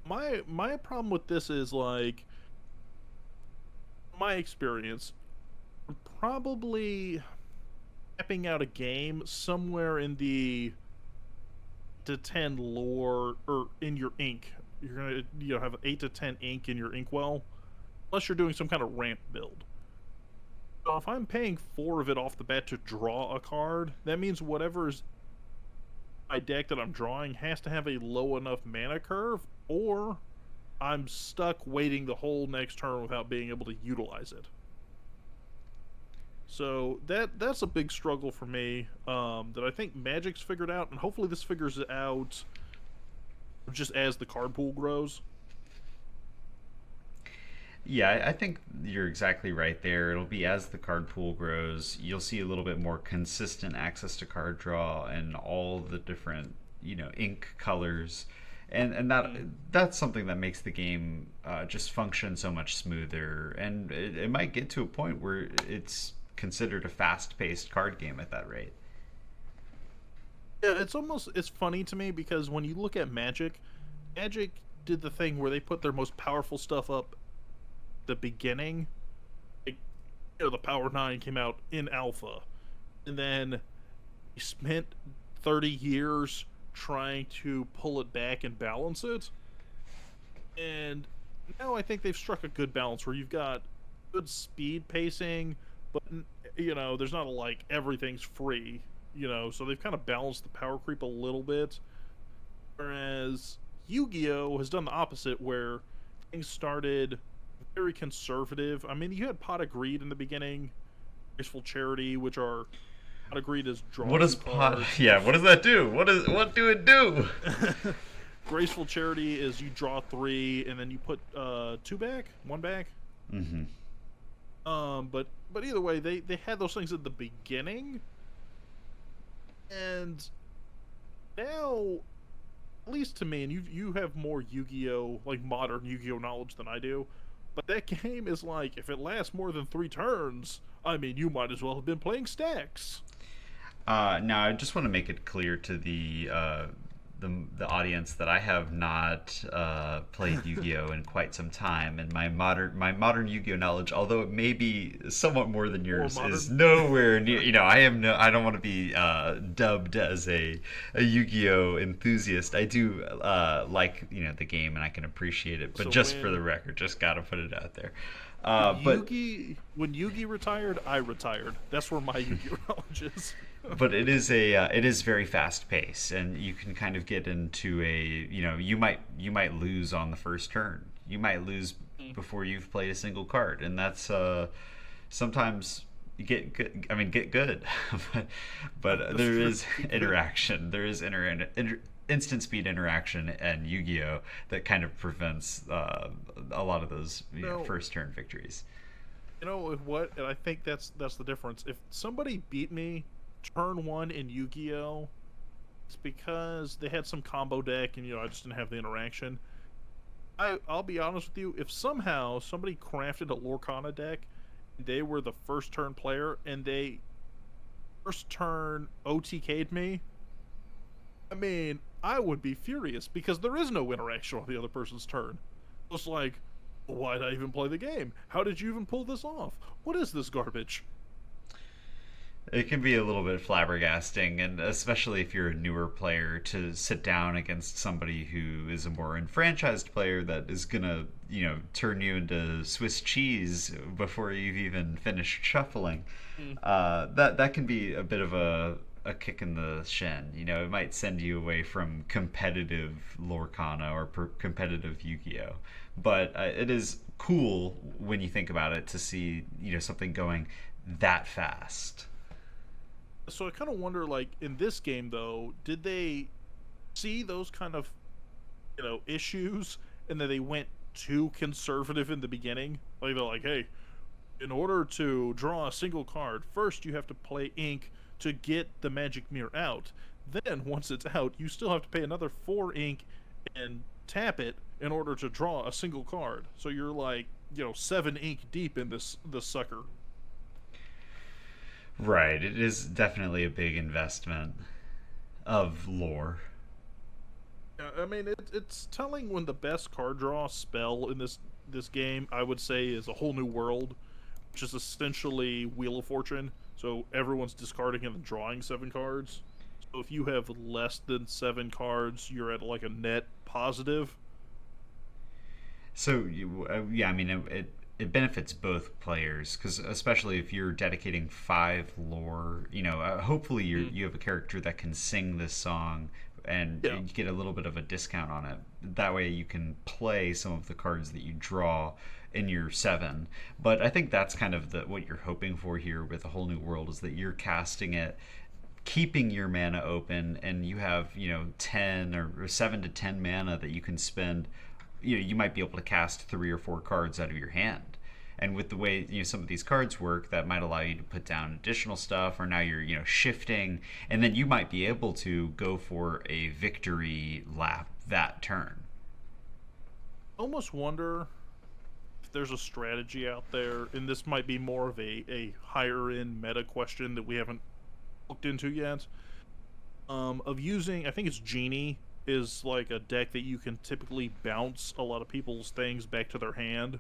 A: My problem with this is, like, my experience, probably tapping out a game somewhere in the to 10 lore, or in your ink. You're gonna have 8 to 10 ink in your inkwell, unless you're doing some kind of ramp build. So if I'm paying 4 of it off the bat to draw a card, that means whatever's my deck that I'm drawing has to have a low enough mana curve, or I'm stuck waiting the whole next turn without being able to utilize it. So that's a big struggle for me, that I think Magic's figured out, and hopefully this figures it out just as the card pool grows.
B: Yeah, I think you're exactly right there. It'll be as the card pool grows, you'll see a little bit more consistent access to card draw and all the different, ink colors. And that's something that makes the game just function so much smoother. And it might get to a point where it's considered a fast-paced card game at that rate.
A: Yeah, it's funny to me because when you look at Magic did the thing where they put their most powerful stuff up the beginning. Like, the Power 9 came out in alpha, and then they spent 30 years trying to pull it back and balance it. And now I think they've struck a good balance where you've got good speed pacing, but there's not everything's free, so they've kind of balanced the power creep a little bit. Whereas Yu-Gi-Oh! Has done the opposite, where things started very conservative. I mean, you had Pot of Greed in the beginning, Graceful Charity, which are Pot of Greed is drawing.
B: What does Pot? Yeah, what does that do? What do it do?
A: Graceful Charity is you draw 3 and then you put 2 back, 1 back.
B: Mm-hmm.
A: But either way, they had those things at the beginning, and now, at least to me, and you have more Yu-Gi-Oh, like modern Yu-Gi-Oh knowledge than I do. But that game is like, if it lasts more than 3 turns, I mean, you might as well have been playing stacks.
B: Now, I just want to make it clear to the audience that I have not played Yu-Gi-Oh in quite some time, and my modern Yu-Gi-Oh knowledge, although it may be somewhat more than yours, is nowhere near. I don't want to be dubbed as a Yu-Gi-Oh enthusiast. I do like the game, and I can appreciate it, but so for the record, just gotta put it out there.
A: When Yugi retired, I retired. That's where my Yu-Gi-Oh knowledge is.
B: But it is very fast paced, and you can kind of get into you might lose on the first turn. You might lose before you've played a single card, and that's sometimes you get good. I mean, get good, but there is interaction. There is instant speed interaction and Yu-Gi-Oh that kind of prevents a lot of those first turn victories.
A: You know what? And I think that's the difference. If somebody beat me turn 1 in Yu-Gi-Oh, it's because they had some combo deck and I just didn't have the interaction. I'll be honest with you, if somehow somebody crafted a Lorcana deck, they were the first turn player and they first turn OTK'd me, I mean, I would be furious because there is no interaction on the other person's turn. It's like, why did I even play the game? How did you even pull this off? What is this garbage?
B: It can be a little bit flabbergasting, and especially if you're a newer player, to sit down against somebody who is a more enfranchised player that is gonna, turn you into Swiss cheese before you've even finished shuffling.
A: Mm.
B: That can be a bit of a kick in the shin. It might send you away from competitive Lorcana or competitive Yu-Gi-Oh. But it is cool when you think about it to see something going that fast.
A: So I kind of wonder, like in this game though, did they see those kind of issues, and then they went too conservative in the beginning? Like they're like, hey, in order to draw a single card, first you have to play ink to get the magic mirror out. Then once it's out, you still have to pay another 4 ink and tap it in order to draw a single card. So you're like, 7 ink deep in this sucker.
B: Right, it is definitely a big investment of lore.
A: I mean, it's telling when the best card draw spell in this game, I would say, is a whole new world, which is essentially Wheel of Fortune. So everyone's discarding and then drawing 7 cards. So if you have less than 7 cards, you're at like a net positive.
B: So, yeah, I mean, it benefits both players because especially if you're dedicating 5 lore, hopefully
A: Mm.
B: you have a character that can sing this song and
A: Yeah.
B: you get a little bit of a discount on it. That way you can play some of the cards that you draw in your 7. But I think that's kind of what you're hoping for here with a whole new world is that you're casting it, keeping your mana open, and you have 10 or 7 to 10 mana that you can spend. You might be able to cast 3 or 4 cards out of your hand, and with the way some of these cards work, that might allow you to put down additional stuff, or now you're shifting, and then you might be able to go for a victory lap that turn.
A: Almost wonder if there's a strategy out there, and this might be more of a higher end meta question that we haven't looked into yet. Of using, I think it's Genie is like a deck that you can typically bounce a lot of people's things back to their hand.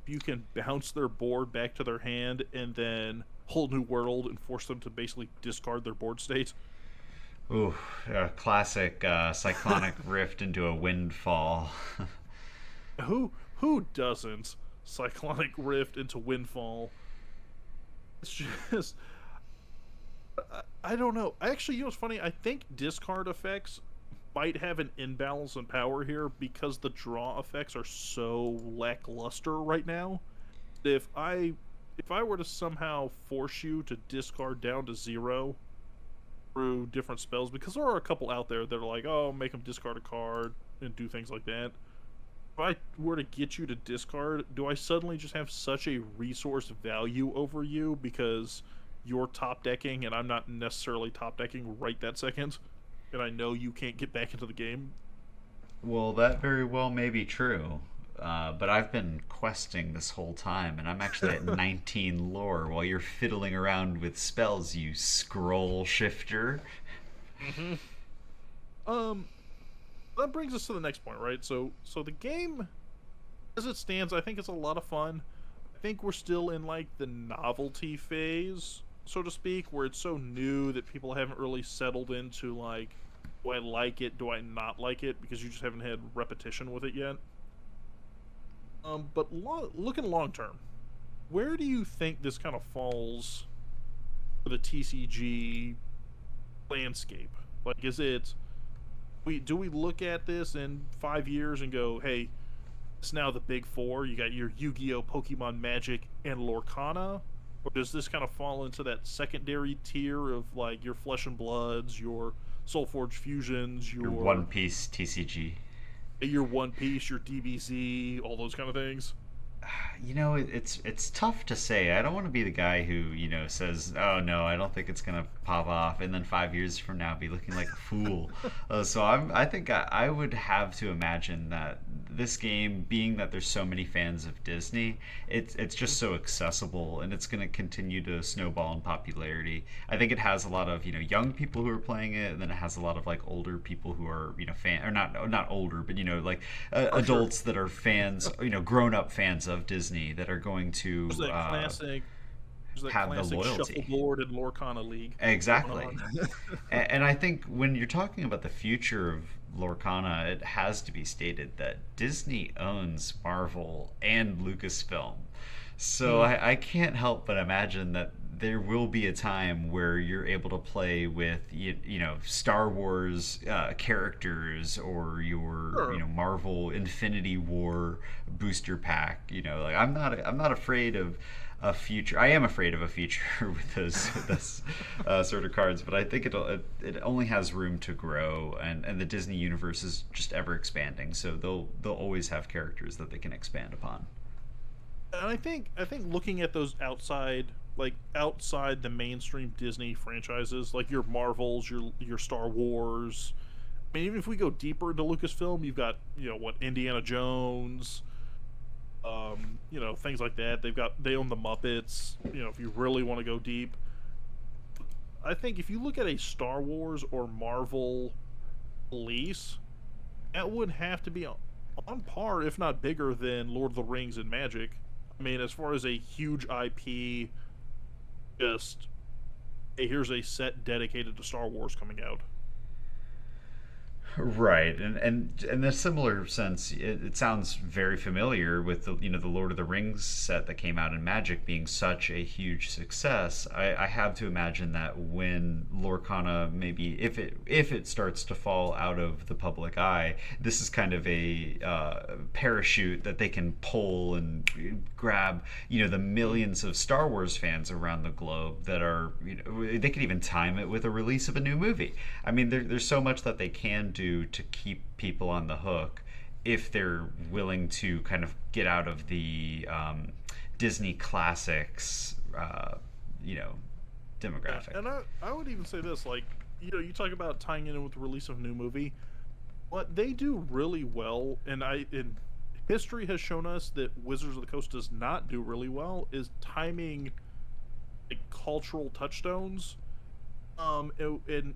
A: You can bounce their board back to their hand and then whole new world and force them to basically discard their board state.
B: Ooh, a classic cyclonic rift into a windfall.
A: Who doesn't cyclonic rift into windfall? It's just I don't know. Actually, what's funny? I think discard effects might have an imbalance in power here because the draw effects are so lackluster right now. If I were to somehow force you to discard down to 0 through different spells, because there are a couple out there that are like, oh, make them discard a card and do things like that. If I were to get you to discard, do I suddenly just have such a resource value over you because you're top decking and I'm not necessarily top decking right that second, and I know you can't get back into the game?
B: Well, that very well may be true. But I've been questing this whole time, and I'm actually at 19 lore while you're fiddling around with spells, you scroll shifter.
A: Mm-hmm. Um, that brings us to the next point, right? So the game, as it stands, I think it's a lot of fun. I think we're still in like the novelty phase, so to speak, where it's so new that people haven't really settled into like, do I like it, do I not like it, because you just haven't had repetition with it yet. But looking long term, where do you think this kind of falls for the TCG landscape? Like, is it do we look at this in 5 years and go, hey, it's now the big four? You got your Yu-Gi-Oh, Pokemon, Magic, and Lorcana, or does this kind of fall into that secondary tier of like your Flesh and Bloods, your Soulforge Fusions,
B: Your One Piece TCG.
A: your One Piece, your DBZ, all those kind of things?
B: It's tough to say. I don't want to be the guy who says, "Oh no, I don't think it's gonna pop off," and then 5 years from now be looking like a fool. So I think I would have to imagine that this game, being that there's so many fans of Disney, it's just so accessible, and it's gonna continue to snowball in popularity. I think it has a lot of young people who are playing it, and then it has a lot of like older people who are fan or not older, but like adults that are fans, grown up fans of Disney that are going to
A: There's that classic There's that
B: have the
A: classic
B: loyalty.
A: shuffleboard and Lorcana league going
B: Exactly.
A: on.
B: And I think when you're talking about the future of Lorcana, it has to be stated that Disney owns Marvel and Lucasfilm. So
A: Mm.
B: I can't help but imagine that there will be a time where you're able to play with Star Wars characters, or your
A: Sure.
B: Marvel Infinity War booster pack. Like I'm not afraid of a future. I am afraid of a future with those sort of cards, but I think it only has room to grow, and the Disney universe is just ever expanding. So they'll always have characters that they can expand upon.
A: And I think looking at those outside the mainstream Disney franchises, like your Marvels, your Star Wars. I mean, even if we go deeper into Lucasfilm, you've got what Indiana Jones, things like that. They own the Muppets. If you really want to go deep, I think if you look at a Star Wars or Marvel release, that would have to be on par, if not bigger, than Lord of the Rings and Magic. I mean, as far as a huge IP, just hey, here's a set dedicated to Star Wars coming out.
B: Right, and in a similar sense, it sounds very familiar with the Lord of the Rings set that came out in Magic being such a huge success. I have to imagine that when Lorcana, maybe if it starts to fall out of the public eye, this is kind of a parachute that they can pull and grab the millions of Star Wars fans around the globe that are they could even time it with a release of a new movie. I mean, there's so much that they can do to keep people on the hook if they're willing to kind of get out of the Disney classics,
A: Yeah,
B: demographic.
A: and I would even say this, like, you talk about tying in with the release of a new movie. What they do really well, and history has shown us that Wizards of the Coast does not do really well, is timing like cultural touchstones. And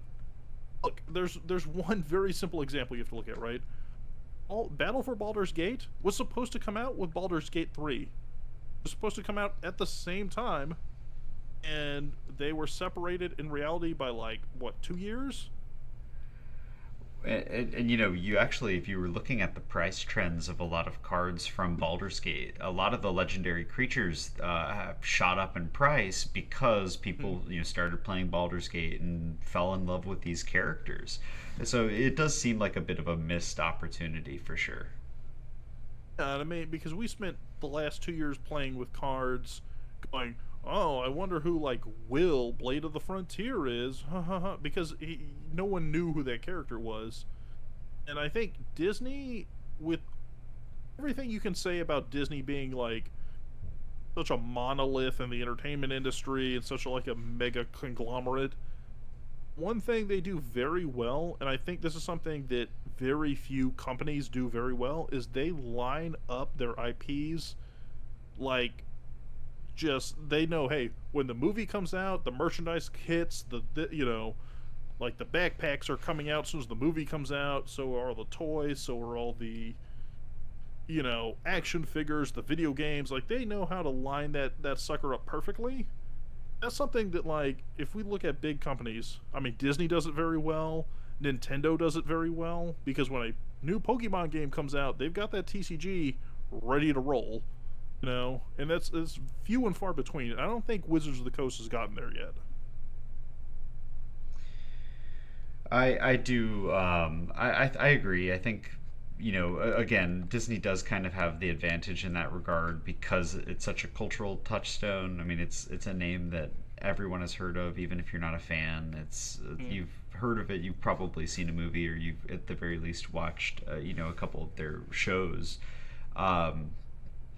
A: look, there's one very simple example you have to look at, right? Battle for Baldur's Gate was supposed to come out with Baldur's Gate 3. It was supposed to come out at the same time, and they were separated in reality by like what, 2 years?
B: And you actually, if you were looking at the price trends of a lot of cards from Baldur's Gate, a lot of the legendary creatures have shot up in price because
A: Hmm.
B: people started playing Baldur's Gate and fell in love with these characters. So it does seem like a bit of a missed opportunity for sure.
A: And I mean, because we spent the last 2 years playing with cards, going, oh, I wonder who like Will Blade of the Frontier is, ha ha ha, because no one knew who that character was. And I think Disney, with everything you can say about Disney being like such a monolith in the entertainment industry and such like a mega conglomerate, one thing they do very well, and I think this is something that very few companies do very well, is they line up their IPs like, just they know, hey, when the movie comes out, the merchandise hits, like the backpacks are coming out as soon as the movie comes out, so are all the toys, so are all the action figures, the video games. Like, they know how to line that sucker up perfectly. That's something that, like, if we look at big companies, I mean, Disney does it very well, Nintendo does it very well, because when a new Pokemon game comes out, they've got that TCG ready to roll, and it's few and far between. I don't think Wizards of the Coast has gotten there yet.
B: I do I agree. I think again, Disney does kind of have the advantage in that regard because it's such a cultural touchstone. I mean, it's a name that everyone has heard of, even if you're not a fan. It's
A: Mm.
B: you've heard of it. You've probably seen a movie, or you've at the very least watched a couple of their shows. Um,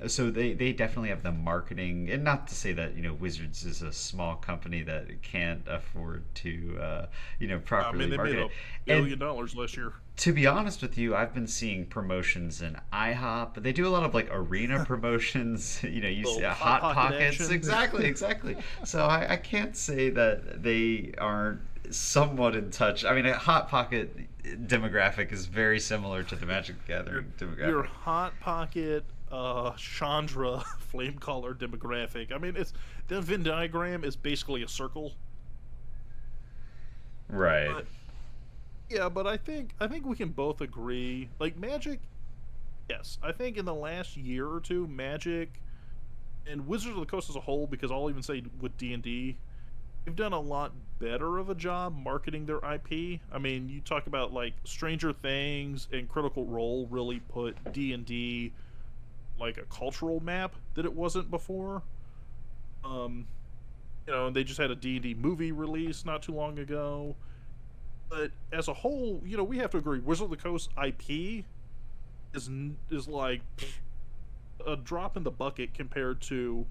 B: so they definitely have the marketing, and not to say that Wizards is a small company that can't afford to
A: I mean,
B: properly
A: they made
B: market it.
A: $1 billion
B: And
A: last year.
B: to be honest with you, I've been seeing promotions in IHOP, but they do a lot of like arena promotions. You see
A: Little hot
B: Hot
A: pocket
B: Pockets,
A: action.
B: exactly, exactly. So I can't say that they aren't somewhat in touch. I mean, a Hot Pocket demographic is very similar to the Magic the
A: your
B: Gathering
A: your
B: demographic.
A: hot pocket Chandra flame color demographic. I mean, it's the Venn diagram is basically a circle.
B: Right.
A: But yeah, but I think we can both agree. Like Magic, yes, I think in the last year or two, Magic and Wizards of the Coast as a whole, because I'll even say with D&D, they've done a lot better of a job marketing their IP. I mean, you talk about like Stranger Things and Critical Role really put D&D like a cultural map that it wasn't before. Um, and they just had a D&D movie release not too long ago. But as a whole, we have to agree, Wizard of the Coast IP is like a drop in the bucket compared to,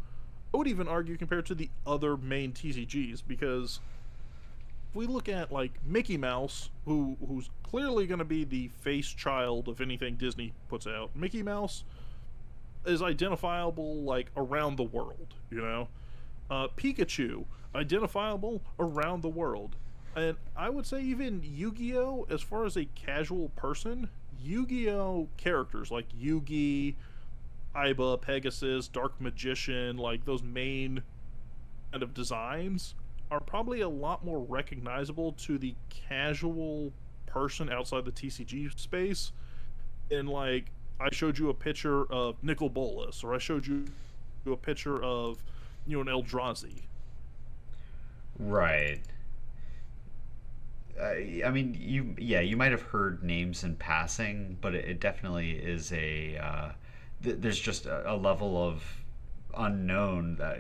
A: I would even argue, compared to the other main TCGs, because if we look at like Mickey Mouse, who's clearly going to be the face child of anything Disney puts out, Mickey Mouse is identifiable like around the world, Pikachu identifiable around the world. And I would say even Yu-Gi-Oh, as far as a casual person, Yu-Gi-Oh characters like Yugi, Iba, Pegasus, Dark Magician, like those main kind of designs are probably a lot more recognizable to the casual person outside the TCG space. And like, I showed you a picture of Nicol Bolas, or I showed you a picture of, an Eldrazi.
B: Right. I mean, you might have heard names in passing, but it definitely is there's just a level of unknown that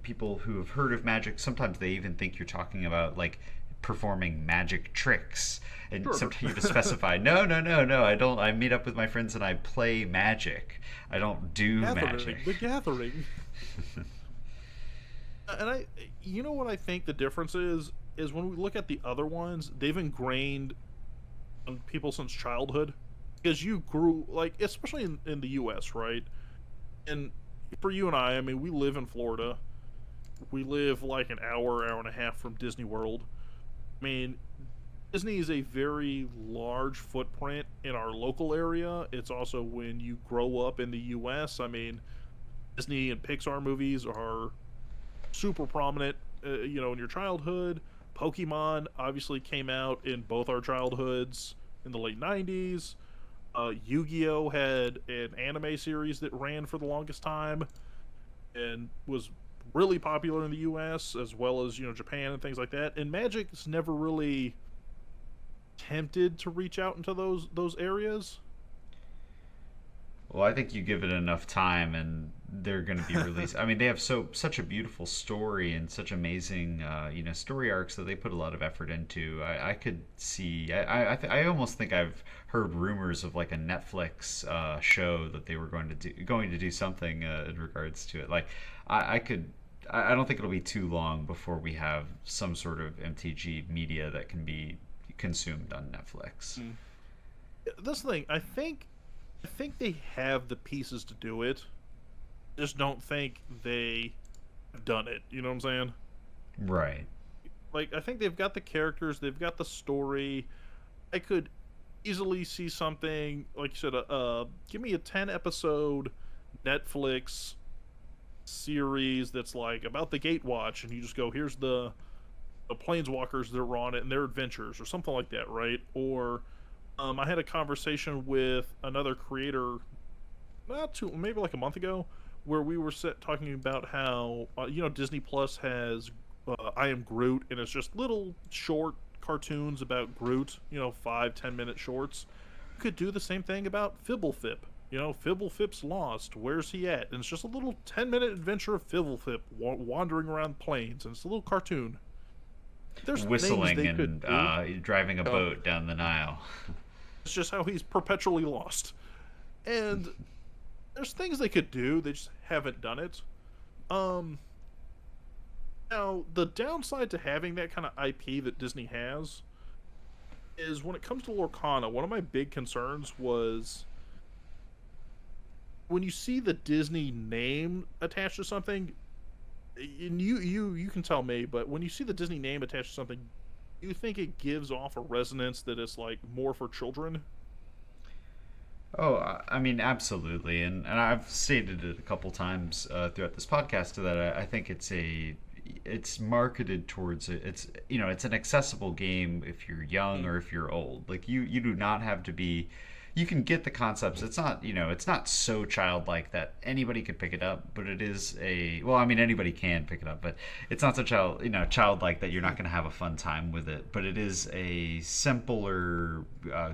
B: people who have heard of Magic, sometimes they even think you're talking about like performing magic tricks, and
A: Sure.
B: sometimes you have to specify, no, no, no, no, I don't. I meet up with my friends and I play Magic. I don't do magic.
A: The Gathering. And what I think the difference is when we look at the other ones, they've ingrained on people since childhood, because you grew like, especially in the U.S., right? And for you and I mean, we live in Florida. We live like an hour and a half from Disney World. I mean, Disney is a very large footprint in our local area. It's also, when you grow up in the U.S., I mean, Disney and Pixar movies are super prominent, in your childhood. Pokemon obviously came out in both our childhoods in the late 90s. Yu-Gi-Oh had an anime series that ran for the longest time and was really popular in the US, as well as, Japan and things like that. And Magic's never really tempted to reach out into those areas.
B: Well, I think you give it enough time, and they're going to be released. I mean, they have such a beautiful story and such amazing, story arcs that they put a lot of effort into. I could see. I almost think I've heard rumors of like a Netflix show that they were going to do something in regards to it. Like, I could. I don't think it'll be too long before we have some sort of MTG media that can be consumed on Netflix.
A: Mm. This thing, I think they have the pieces to do it. Just don't think they have done it. You know what I'm saying?
B: Right.
A: Like, I think they've got the characters, they've got the story. I could easily see something like you said. Give me a 10-episode Netflix series that's like about the Gatewatch, and you just go, here's the planeswalkers that are on it and their adventures, or something like that, right? Or I had a conversation with another creator maybe like a month ago, where we were talking about how Disney Plus has I Am Groot, and it's just little short cartoons about Groot, 5-10 minute shorts. You could do the same thing about Fibblefip. Fibblefip's lost. Where's he at? And it's just a little 10-minute adventure of Fibblefip wandering around plains, and it's a little cartoon. There's
B: Whistling
A: things they
B: and
A: could do.
B: driving a boat down the Nile.
A: It's just how he's perpetually lost. And there's things they could do, they just haven't done it. Now, the downside to having that kind of IP that Disney has is, when it comes to Lorcana, one of my big concerns was, when you see the Disney name attached to something, and you can tell me, but when you see the Disney name attached to something, you think it gives off a resonance that is like more for children?
B: Oh, I mean, absolutely, and I've stated it a couple times throughout this podcast that I think it's marketed towards it's it's an accessible game if you're young
A: Mm.
B: or if you're old. Like you do not have to be. You can get the concepts. It's not it's not so childlike that anybody could pick it up, but it is a well. I mean, anybody can pick it up, but it's not so childlike that you're not going to have a fun time with it. But it is a simpler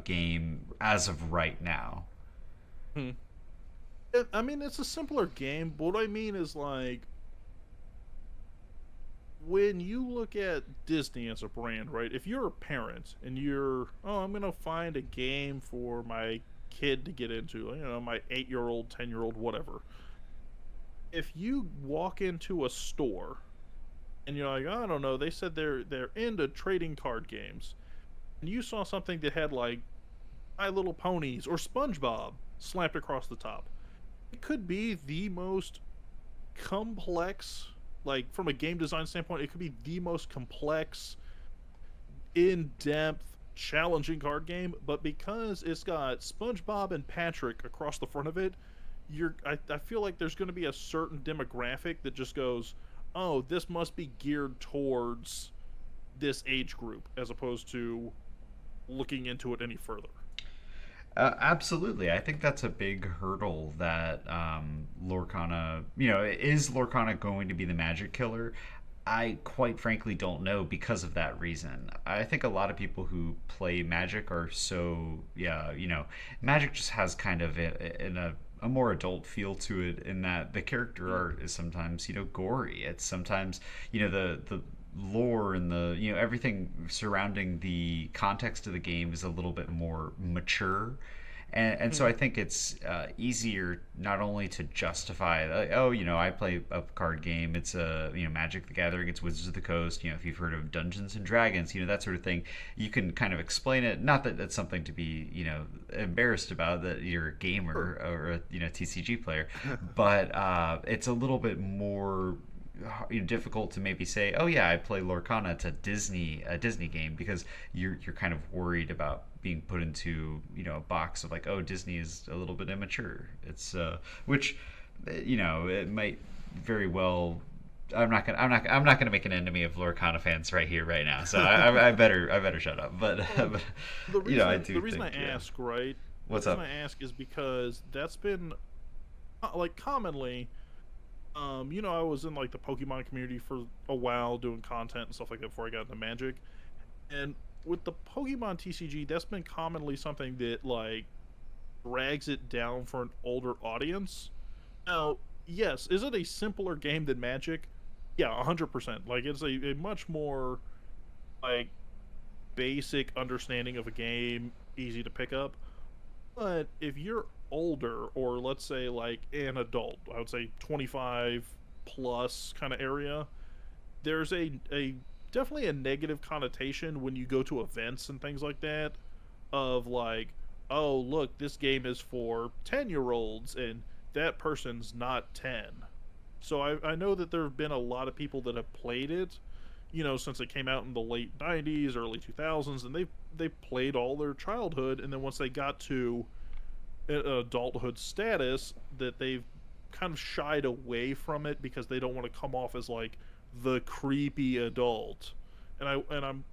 B: game as of right now.
A: Hmm. I mean, it's a simpler game, but what I mean is like when you look at Disney as a brand, right? If you're a parent and you're, oh, I'm gonna find a game for my kid to get into, my 8-year-old, 10-year-old, whatever. If you walk into a store and you're like, I don't know, they said they're into trading card games, and you saw something that had like My Little Ponies or SpongeBob slapped across the top, it could be the most complex, like from a game design standpoint, it could be the most complex, in-depth, challenging card game, but because it's got SpongeBob and Patrick across the front of it, I feel like there's going to be a certain demographic that just goes, oh, this must be geared towards this age group as opposed to looking into it any further.
B: Absolutely, I think that's a big hurdle that Lorcana. Is Lorcana going to be the magic killer? I quite frankly don't know because of that reason. I think a lot of people who play Magic are so yeah. Magic just has kind of a more adult feel to it in that the character
A: Mm.
B: art is sometimes gory. It's sometimes the lore and the everything surrounding the context of the game is a little bit more mature, and so I
A: Mm.
B: think it's easier not only to justify like, oh I play a card game, it's a Magic the Gathering, it's Wizards of the Coast, if you've heard of Dungeons and Dragons, that sort of thing. You can kind of explain it, not that that's something to be embarrassed about that you're a
A: Sure.
B: gamer or a TCG player, but it's a little bit more difficult to maybe say, oh yeah, I play Lorcana. It's a Disney game because you're kind of worried about being put into a box of like, oh, Disney is a little bit immature. It's which it might very well. I'm not gonna make an enemy of Lorcana fans right here right now. So I better shut up. But,
A: Well,
B: but
A: the
B: I
A: reason
B: do
A: the reason
B: think
A: I
B: yeah.
A: ask, right? The
B: What's
A: reason
B: up?
A: I ask is because that's been like commonly. I was in like the Pokemon community for a while doing content and stuff like that before I got into Magic. And with the Pokemon TCG, that's been commonly something that like drags it down for an older audience. Now, yes, is it a simpler game than Magic? Yeah, 100%. Like it's a much more like basic understanding of a game, easy to pick up. But if you're older, or let's say like an adult, I would say 25 plus kind of area, there's a definitely a negative connotation when you go to events and things like that of like, oh, look, this game is for 10-year-olds and that person's not 10. So I know that there have been a lot of people that have played it, since it came out in the late 90s, early 2000s, and they played all their childhood, and then once they got to adulthood status, that they've kind of shied away from it because they don't want to come off as like the creepy adult. And I'm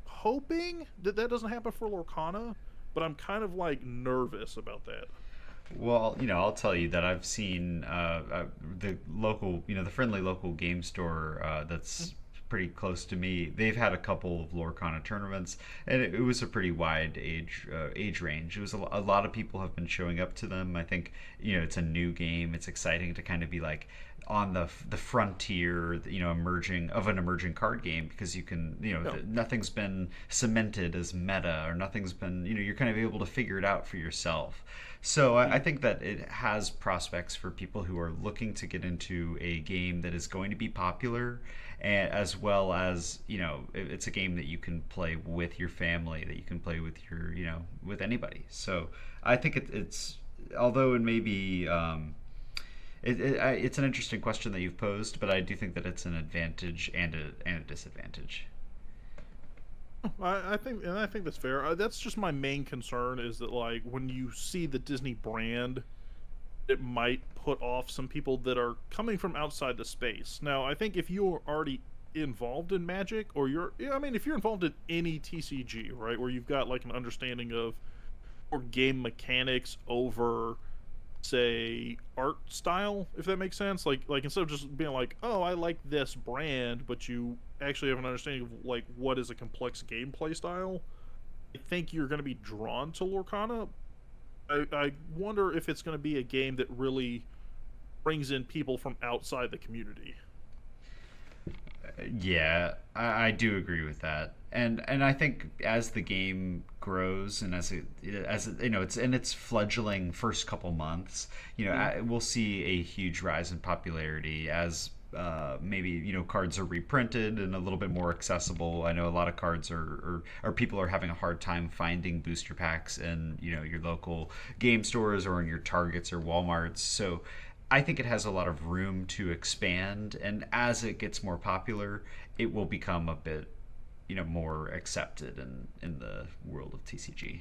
A: hoping that that doesn't happen for Lorcana, but I'm kind of like nervous about that.
B: Well, I'll tell you that I've seen the local, the friendly local game store that's pretty close to me. They've had a couple of Lorcana tournaments, and it was a pretty wide age range. It was a lot of people have been showing up to them. I think it's a new game. It's exciting to kind of be like on the frontier, emerging card game because you can,
A: Yeah.
B: nothing's been cemented as meta or nothing's been, you're kind of able to figure it out for yourself. So I
A: Mm.
B: think that it has prospects for people who are looking to get into a game that is going to be popular, and as well as it's a game that you can play with your family, that you can play with your with anybody. So I think it's although it may be it's an interesting question that you've posed, but I do think that it's an advantage and a disadvantage.
A: I think that's fair. That's just my main concern is that like when you see the Disney brand, it might put off some people that are coming from outside the space. Now, I think if you're already involved in Magic, or you're, yeah, I mean, if you're involved in any TCG, right, where you've got like an understanding of or game mechanics over say art style, if that makes sense, like instead of just being like, oh, I like this brand, but you actually have an understanding of like what is a complex gameplay style, I think you're going to be drawn to Lorcana. I wonder if it's going to be a game that really brings in people from outside the community.
B: Yeah, I do agree with that, and I think as the game grows and as it, it's in its fledgling first couple months,
A: Mm.
B: we'll see a huge rise in popularity as maybe cards are reprinted and a little bit more accessible. I know a lot of cards or people are having a hard time finding booster packs in your local game stores or in your Targets or WalMarts. So I think it has a lot of room to expand, and as it gets more popular, it will become a bit, more accepted in the world of TCG.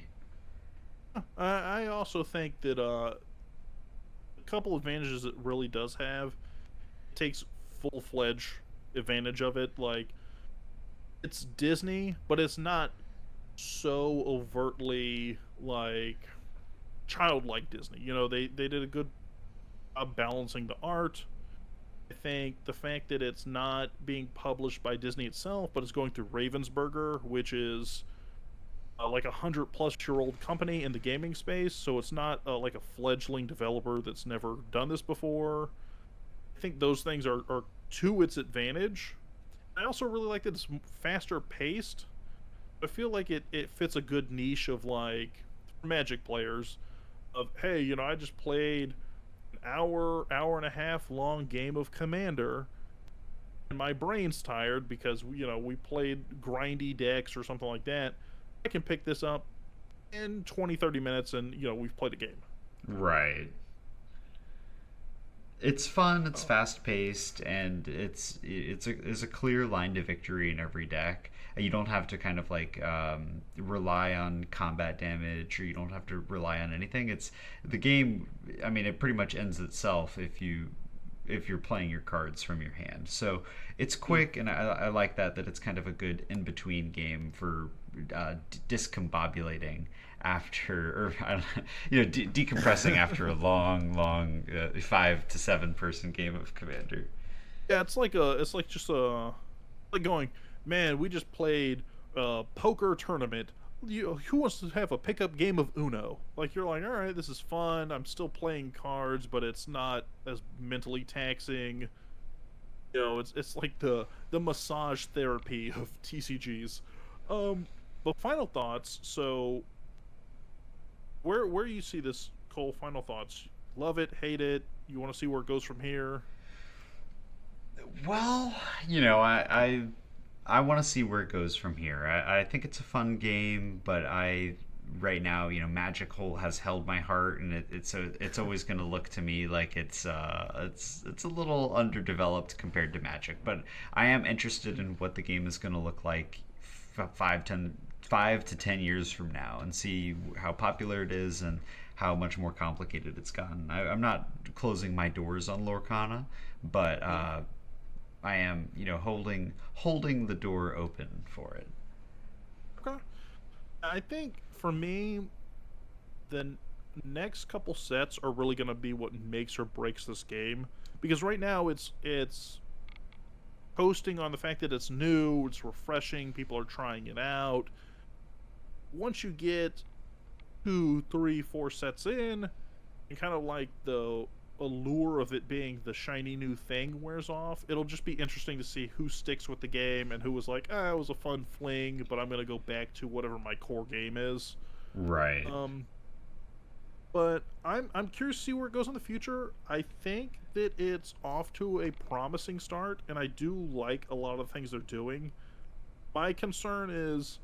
A: I also think that a couple advantages it really does have, it takes full fledged advantage of it. Like it's Disney, but it's not so overtly like childlike Disney. They did a good job balancing the art. I think the fact that it's not being published by Disney itself, but it's going through Ravensburger, which is like 100-plus-year-old company in the gaming space, so it's not like a fledgling developer that's never done this before. I think those things are to its advantage. I also really like that it's faster paced. I feel like it fits a good niche of like Magic players. Of hey, I just played an hour and a half long game of Commander, and my brain's tired because we played grindy decks or something like that. I can pick this up in 20-30 minutes, and we've played a game.
B: Right. It's fun. It's
A: Oh,
B: fast paced, and there's a clear line to victory in every deck. You don't have to kind of like rely on combat damage, or you don't have to rely on anything. It's the game. I mean, it pretty much ends itself if you're playing your cards from your hand. So it's
A: mm.
B: quick, and I like that it's kind of a good in between game for discombobulating after, or I don't know, decompressing after a long 5 to 7 person game of Commander.
A: Yeah, it's like just like going, man, we just played a poker tournament. Who wants to have a pickup game of Uno? Like you're like, all right, this is fun. I'm still playing cards, but it's not as mentally taxing. It's like the massage therapy of TCGs. Um, but final thoughts. So where you see this, Cole? Final thoughts. Love it, hate it. You want to see where it goes from here?
B: Well, I want to see where it goes from here. I think it's a fun game, but right now, Magic Hole has held my heart, and it's always going to look to me like it's a little underdeveloped compared to Magic. But I am interested in what the game is going to look like 5 to 10 years from now, and see how popular it is and how much more complicated it's gotten. I'm not closing my doors on Lorcana, but
A: Mm.
B: I am, holding the door open for it.
A: Okay. I think for me, the next couple sets are really going to be what makes or breaks this game, because right now it's posting on the fact that it's new, it's refreshing, people are trying it out. Once you get two, three, four sets in, and kind of like the allure of it being the shiny new thing wears off, it'll just be interesting to see who sticks with the game and who was like, it was a fun fling, but I'm gonna go back to whatever my core game is.
B: Right.
A: Um, but I'm curious to see where it goes in the future. I think that it's off to a promising start, and I do like a lot of the things they're doing. My concern is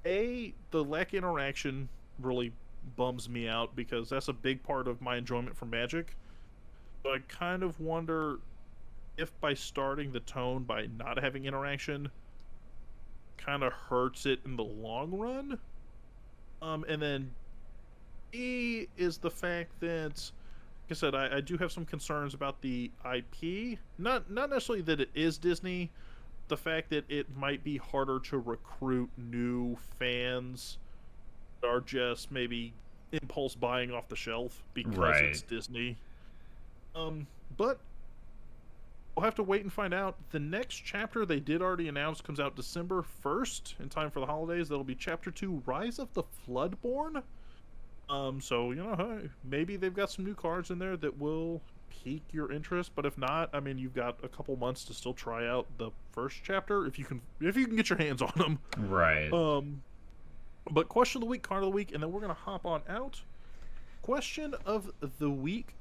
A: the lack of interaction really bums me out because that's a big part of my enjoyment for Magic. So I kind of wonder if by starting the tone by not having interaction, kind of hurts it in the long run. And then B is the fact that, like I said, I do have some concerns about the IP. Not necessarily that it is Disney, the fact that it might be harder to recruit new fans that are just maybe impulse buying off the shelf because it's Disney. But we'll have to wait and find out. The next chapter they did already announce comes out December 1st, in time for the holidays. That'll be Chapter 2, Rise of the Floodborn. So, hey, maybe they've got some new cards in there that will pique your interest, but if not, I mean, you've got a couple months to still try out the first chapter if you can get your hands on them.
B: Right.
A: But question of the week, card of the week, and then we're gonna hop on out. Question of the week,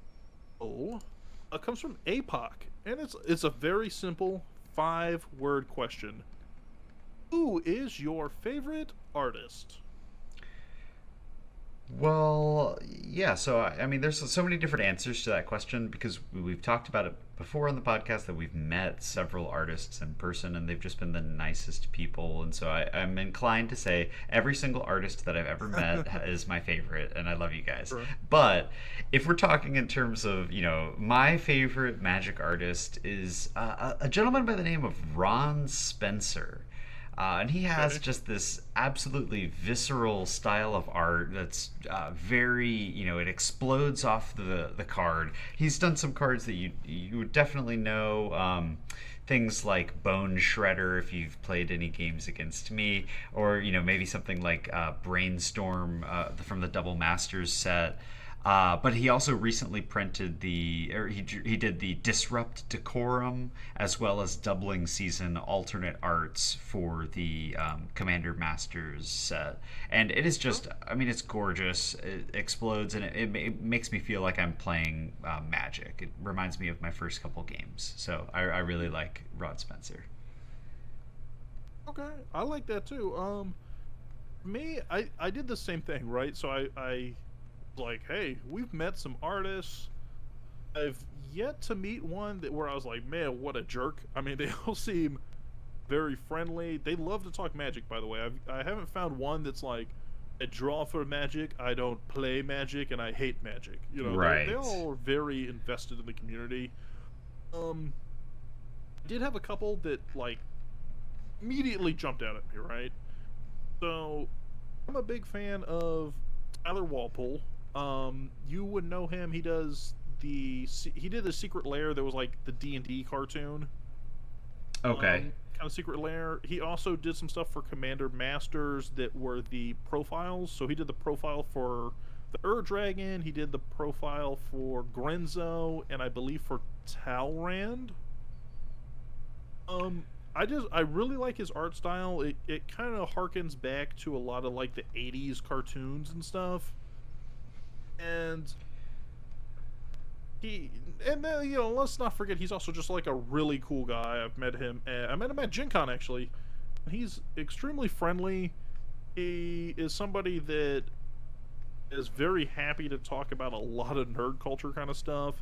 A: comes from APOC, and it's a very simple 5-word question. Who is your favorite artist?
B: Well, yeah, so I mean, there's so many different answers to that question because we've talked about it before on the podcast that we've met several artists in person and they've just been the nicest people. And so I'm inclined to say every single artist that I've ever met is my favorite, and I love you guys.
A: Sure.
B: But if we're talking in terms of, my favorite Magic artist is a gentleman by the name of Ron Spencer. And he has just this absolutely visceral style of art that's very, it explodes off the card. He's done some cards that you would definitely know, things like Bone Shredder if you've played any games against me, or, maybe something like Brainstorm from the Double Masters set. But he also recently printed he did the Disrupt Decorum as well as doubling season alternate arts for the Commander Masters set, and it is just, it's gorgeous. It explodes and it makes me feel like I'm playing Magic. It reminds me of my first couple games, so I really like Rod Spencer.
A: Okay, I like that too. Me, I did the same thing, right? So I like, hey, we've met some artists. I've yet to meet one where I was like, man, what a jerk. I mean, they all seem very friendly. They love to talk Magic, by the way. I haven't found one that's like, I draw for Magic, I don't play Magic, and I hate Magic.
B: Right.
A: They all are very invested in the community. I did have a couple that like immediately jumped out at me, right? So I'm a big fan of Tyler Walpole. You would know him. He did the Secret Lair that was like the D&D cartoon.
B: Okay.
A: Kind of Secret Lair. He also did some stuff for Commander Masters that were the profiles. So he did the profile for the Dragon. He did the profile for Grenzo, and I believe for Talrand. I really like his art style. It kind of harkens back to a lot of like the 80s cartoons and stuff. And let's not forget, he's also just like a really cool guy. I met him at Gen Con, actually. He's extremely friendly. He is somebody that is very happy to talk about a lot of nerd culture kind of stuff.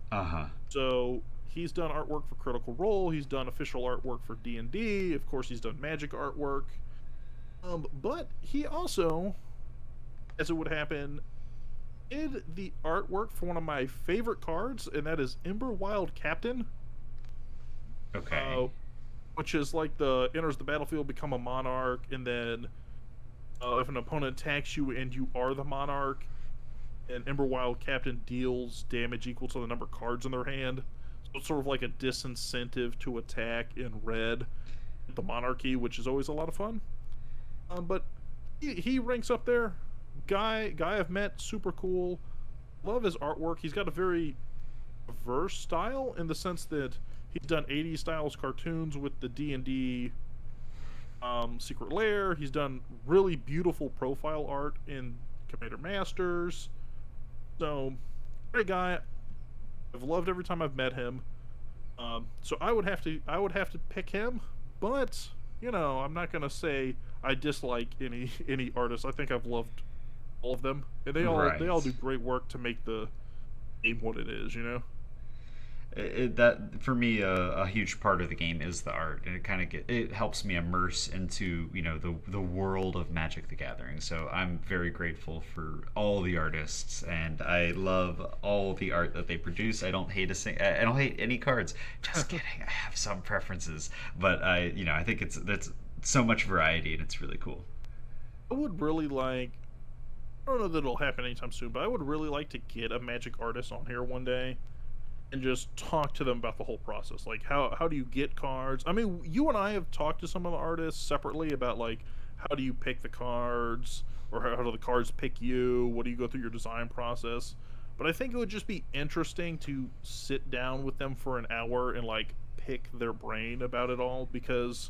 A: So he's done artwork for Critical Role. He's done official artwork for D&D. Of course, he's done Magic artwork. But he also, as it would happen, did the artwork for one of my favorite cards, and that is Emberwild Captain.
B: Okay.
A: Which is like enters the battlefield, become a monarch, and then if an opponent attacks you and you are the monarch, and Emberwild Captain deals damage equal to the number of cards in their hand. So it's sort of like a disincentive to attack in red, the monarchy, which is always a lot of fun. But he ranks up there. Guy I've met, super cool. Love his artwork. He's got a very diverse style in the sense that he's done 80s styles cartoons with the D&D Secret Lair. He's done really beautiful profile art in Commander Masters. So, great guy. I've loved every time I've met him. So I would have to pick him, but I'm not gonna say I dislike any artist. I think I've loved all of them, and they all do great work to make the game what it is.
B: That for me, a huge part of the game is the art, and it helps me immerse into the world of Magic the Gathering. So I'm very grateful for all the artists, and I love all the art that they produce. I don't hate any cards. Just kidding. I have some preferences, but I think that's so much variety, and it's really cool.
A: I would really like. I don't know that it'll happen anytime soon, but I would really like to get a Magic artist on here one day and just talk to them about the whole process. Like how do you get cards? I mean, you and I have talked to some of the artists separately about like how do you pick the cards or how do the cards pick you? What do you go through your design process? But I think it would just be interesting to sit down with them for an hour and like pick their brain about it all because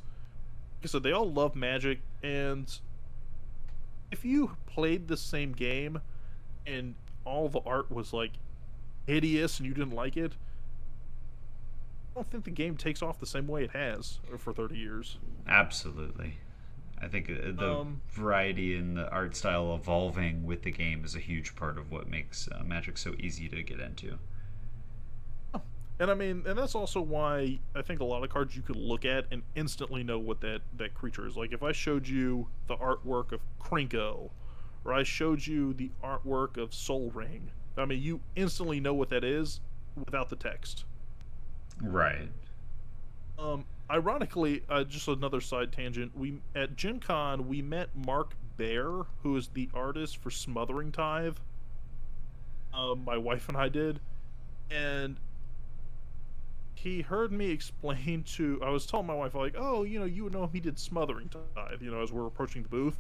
A: like I said, they all love Magic, and if you played the same game and all the art was like hideous and you didn't like it, I don't think the game takes off the same way it has for 30 years.
B: Absolutely. I think the
A: Um,
B: variety in the art style evolving with the game is a huge part of what makes Magic so easy to get into.
A: and I mean, and that's also why I think a lot of cards you could look at and instantly know what that creature is. Like if I showed you the artwork of Krinko, or I showed you the artwork of Soul Ring, I mean, you instantly know what that is without the text.
B: Right.
A: Ironically, just another side tangent. We at Gen Con we met Mark Bear, who is the artist for Smothering Tithe. My wife and I did, and he heard me explain to. I was telling my wife like, "Oh, you would know him. He did Smothering Tithe." As we're approaching the booth,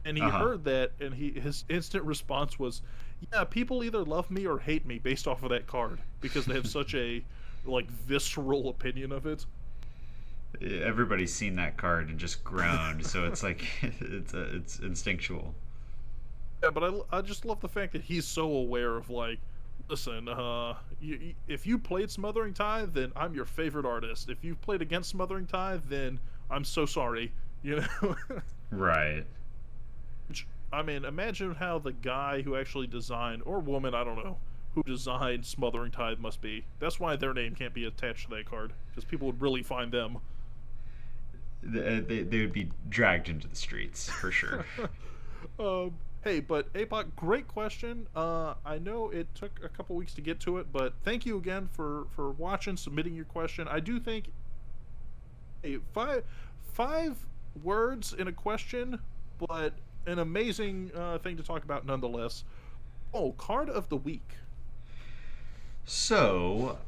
A: and he
B: Uh huh.
A: heard that, and his instant response was, "Yeah, people either love me or hate me based off of that card because they have such a like visceral opinion of it."
B: Everybody's seen that card and just groaned, so it's like it's instinctual.
A: Yeah, but I just love the fact that he's so aware of like, listen, if you played Smothering Tithe, then I'm your favorite artist. If you've played against Smothering Tithe, then I'm so sorry. You know,
B: Right.
A: Which, I mean, imagine how the guy who actually designed, or woman, I don't know, who designed Smothering Tithe must be. That's why their name can't be attached to that card because people would really find them.
B: They would be dragged into the streets for sure.
A: Hey, but APOC, great question. I know it took a couple weeks to get to it, but thank you again for watching, submitting your question. I do think hey, five words in a question, but an amazing thing to talk about nonetheless. Oh, card of the week.
B: So,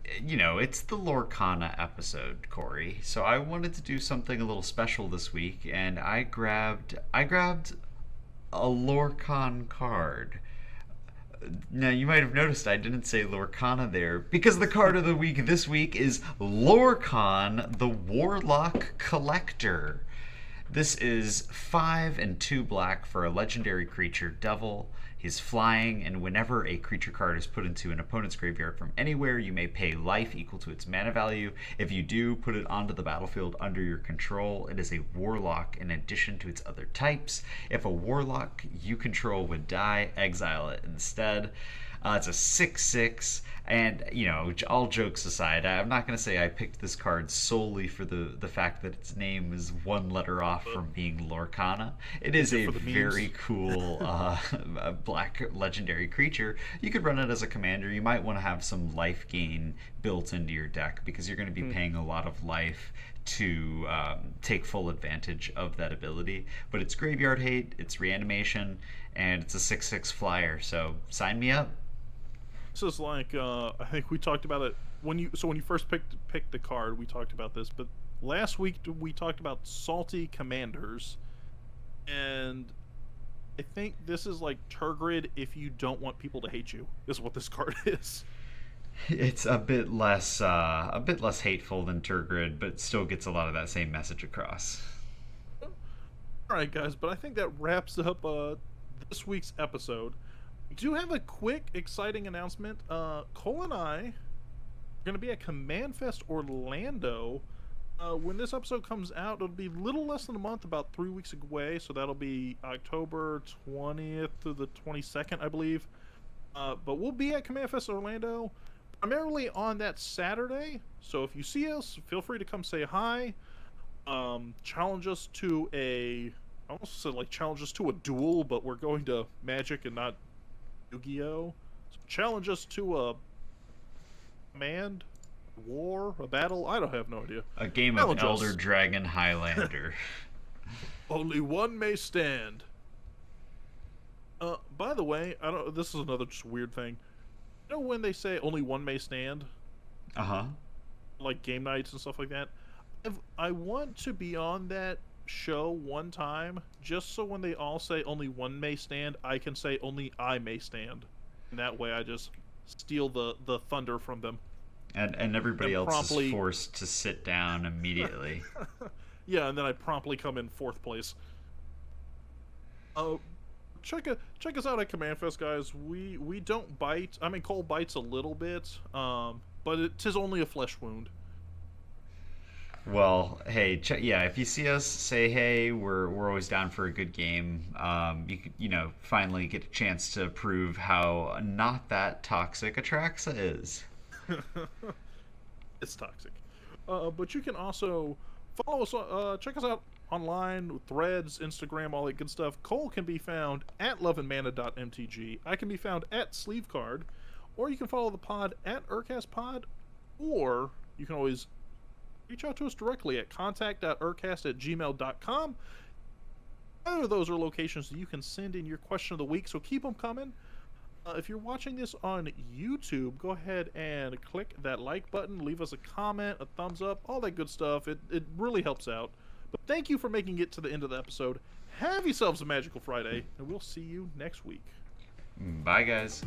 B: it's the Lorcana episode, Corey. So I wanted to do something a little special this week, and I grabbed a Lorcan card. Now you might have noticed I didn't say Lorcana there because the card of the week this week is Lorcan, the Warlock Collector. This is 5 and 2 black for a legendary creature, Devil. He's flying, and whenever a creature card is put into an opponent's graveyard from anywhere, you may pay life equal to its mana value. If you do, put it onto the battlefield under your control. It is a warlock in addition to its other types. If a warlock you control would die, exile it instead. It's a 6/6, and all jokes aside, I'm not going to say I picked this card solely for the fact that its name is one letter off from being Lorcana. It is a
A: For the memes.
B: very cool black legendary creature. You could run it as a commander. You might want to have some life gain built into your deck because you're going to be paying a lot of life to take full advantage of that ability. But it's graveyard hate, it's reanimation, and it's a 6/6 flyer. So sign me up.
A: This is like I think we talked about it when you first picked the card. We talked about this, but last week we talked about salty commanders, and I think this is like Turgrid if you don't want people to hate you. Is what this card is.
B: It's a bit less hateful than Turgrid, but still gets a lot of that same message across.
A: All right, guys, but I think that wraps up this week's episode. We do have a quick, exciting announcement. Cole and I are going to be at Command Fest Orlando. When this episode comes out, it'll be a little less than a month, about 3 weeks away. So that'll be October 20th to the 22nd, I believe. But we'll be at Command Fest Orlando. primarily on that Saturday. So if you see us, feel free to come say hi. Challenge us to I almost said like challenge us to a duel, but we're going to Magic and not Yu-Gi-Oh. So challenge us to a command, war, a battle. I don't have no idea.
B: A game
A: Challenge
B: of Elder
A: us.
B: Dragon Highlander.
A: Only one may stand. By the way, I don't. This is another just weird thing. You know when they say only one may stand,
B: Uh-huh.
A: like game nights and stuff like that. I want to be on that show one time, just so when they all say only one may stand, I can say only I may stand. And that way, I just steal the thunder from them.
B: And everybody
A: And
B: else
A: promptly-
B: is forced to sit down immediately.
A: Yeah, and then I promptly come in 4th place. Check us out at Command Fest, guys. We don't bite. I mean, Cole bites a little bit, but it is only a flesh wound.
B: Well, hey, yeah, if you see us, say hey. We're always down for a good game. You could, finally get a chance to prove how not that toxic Atraxa is.
A: It's toxic. But you can also follow us. Check us out online, Threads, Instagram, all that good stuff. Cole can be found at loveandmana.mtg. I can be found at Sleevecard, or you can follow the pod at ErcastPod, or you can always reach out to us directly at contact.urcast@gmail.com. Either of those are locations that you can send in your question of the week, so keep them coming. If you're watching this on YouTube, go ahead and click that like button, leave us a comment, a thumbs up, all that good stuff. It really helps out. But thank you for making it to the end of the episode. Have yourselves a magical Friday, and we'll see you next week.
B: Bye, guys.